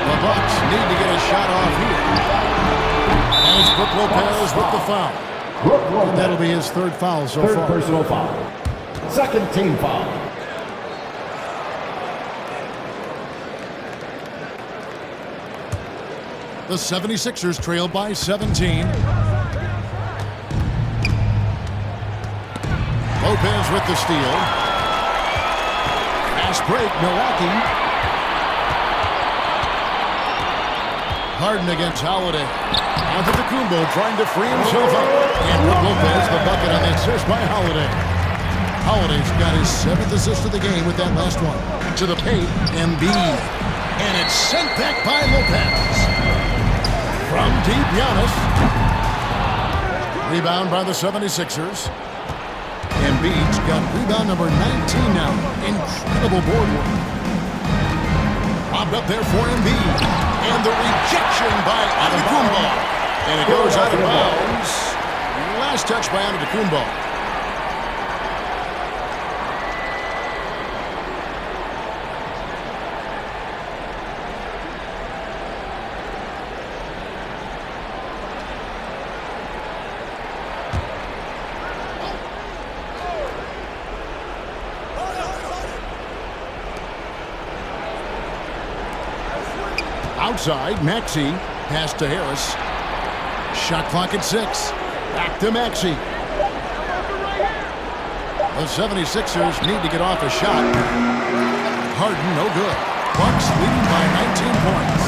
The Bucks need to get a shot off here. And it's Brook Lopez with the foul. And that'll be his third foul so far. Third personal foul. Second team foul. The 76ers trail by 17. Lopez with the steal. Fast break, Milwaukee. Harden against Holiday. Antetokounmpo trying to free himself up. And Brook Lopez, the bucket on the assist by Holiday. Holiday's got his 7th assist of the game with that last one. To the paint, Embiid. And it's sent back by Lopez. From deep, Giannis. Rebound by the 76ers. Embiid's got rebound number 19 now. Incredible board work. Bobbed up there for Embiid. And the rejection by Antetokounmpo. And it goes out of bounds. Last touch by Antetokounmpo. Outside, Maxey. Pass to Harris. Shot clock at 6. Back to Maxey. The 76ers need to get off a shot. Harden, no good. Bucks leading by 19 points.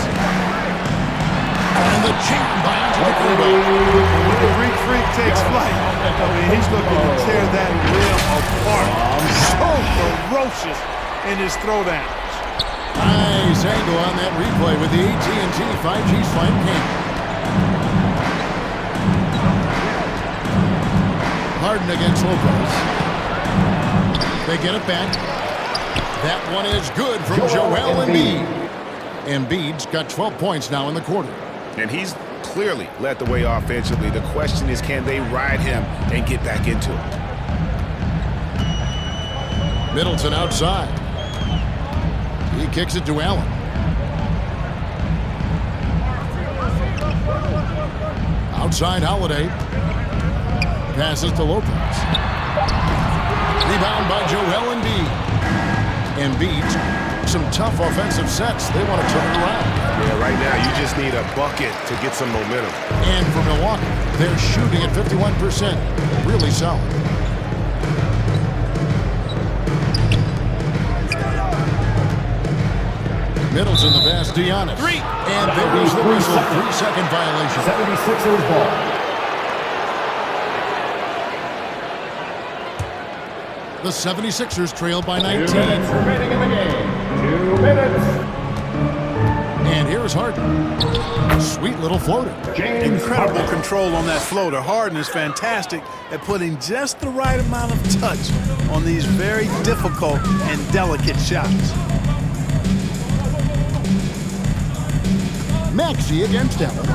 And the jam by Antetokounmpo. When the Greek Freak takes flight, I mean, he's looking to tear that rim apart. So ferocious in his throwdowns. Nice angle on that replay with the AT&T 5G Slam King. Harden against Lopez. They get it back. That one is good from Joel Embiid. Embiid's got 12 points now in the quarter. And he's clearly led the way offensively. The question is, can they ride him and get back into it? Middleton outside. He kicks it to Allen. Outside Holiday. Passes to Lopez. Rebound by Joel Embiid. Embiid, some tough offensive sets. They want to turn it around. Yeah, right now you just need a bucket to get some momentum. And for Milwaukee, they're shooting at 51%. Really solid. Middleton, the pass, Giannis. And there's the whistle. 3-second violation. 76ers ball. The 76ers trail by 19. 2 minutes remaining in the game. 2 minutes. And here's Harden. Sweet little floater. James Incredible Harden. control on that floater. Harden is fantastic at putting just the right amount of touch on these very difficult and delicate shots. Maxey against Allen.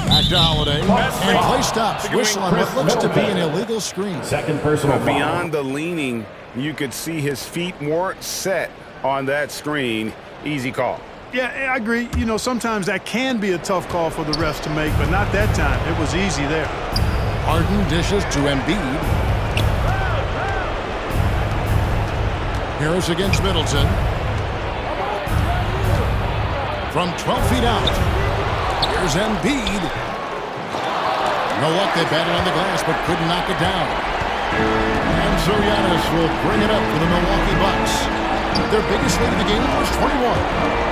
Back to Holiday. And play stops. Whistle on what looks to be an illegal screen. Second personal foul. Beyond the leaning, you could see his feet weren't set on that screen. Easy call. Yeah, I agree. You know, sometimes that can be a tough call for the refs to make, but not that time. It was easy there. Harden dishes to Embiid. Harris against Middleton. From 12 feet out. Here's Embiid. No luck, they batted on the glass, but couldn't knock it down. And so Giannis will bring it up for the Milwaukee Bucks. Their biggest lead of the game was 21.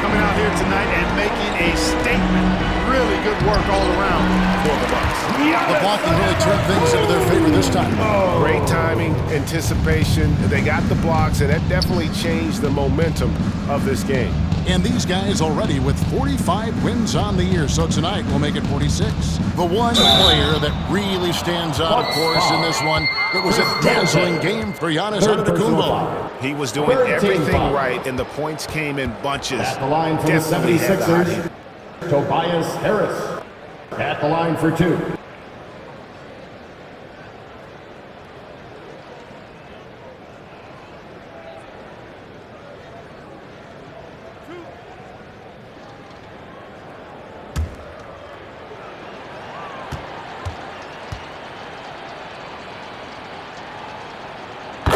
Coming out here tonight and making a statement. Really good work all around for the Bucks. The block can really turn things into their favor this time. Great timing, anticipation. They got the blocks, and that definitely changed the momentum of this game. And these guys already with 45 wins on the year, so tonight we'll make it 46. The one player that really stands out, of course, in this one, it was a dazzling game for Giannis Antetokounmpo. He was doing everything right, and the points came in bunches. At the line for the Definitely had the hot 76ers, Tobias Harris. At the line for 2.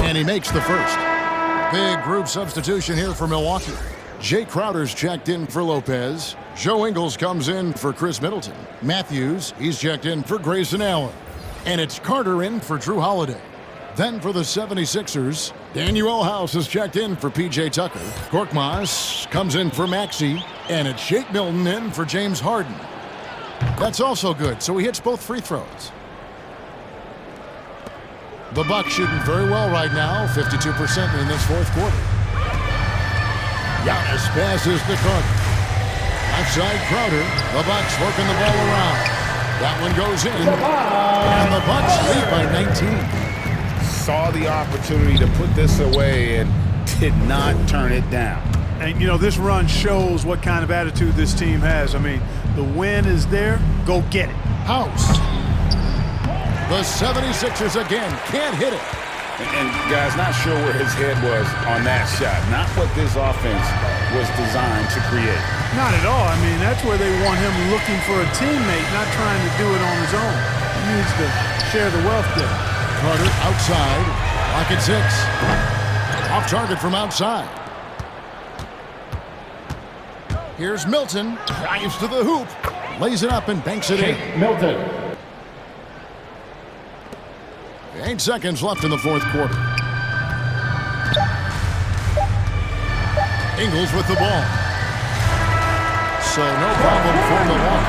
And he makes the first. Big group substitution here for Milwaukee. Jay Crowder's checked in for Lopez. Joe Ingles comes in for Chris Middleton. Matthews, he's checked in for Grayson Allen. And it's Carter in for Drew Holiday. Then for the 76ers, Daniel House is checked in for P.J. Tucker. Korkmaz comes in for Maxey. And it's Shake Milton in for James Harden. That's also good, so he hits both free throws. The Bucks shooting very well right now, 52% in this fourth quarter. Giannis passes to Carter. Outside Crowder. The Bucks working the ball around. That one goes in. And the Bucks lead by 19. Saw the opportunity to put this away and did not turn it down. And, you know, this run shows what kind of attitude this team has. I mean, the win is there. Go get it. House. The 76ers again can't hit it. And guys, not sure where his head was on that shot. Not what this offense was designed to create. Not at all. I mean, that's where they want him looking for a teammate, not trying to do it on his own. He needs to share the wealth there. Carter outside. Clock at 6. Off target from outside. Here's Milton. Drives to the hoop. Lays it up and banks it in. Milton. 8 seconds left in the fourth quarter. Ingles with the ball. So no problem for Milwaukee.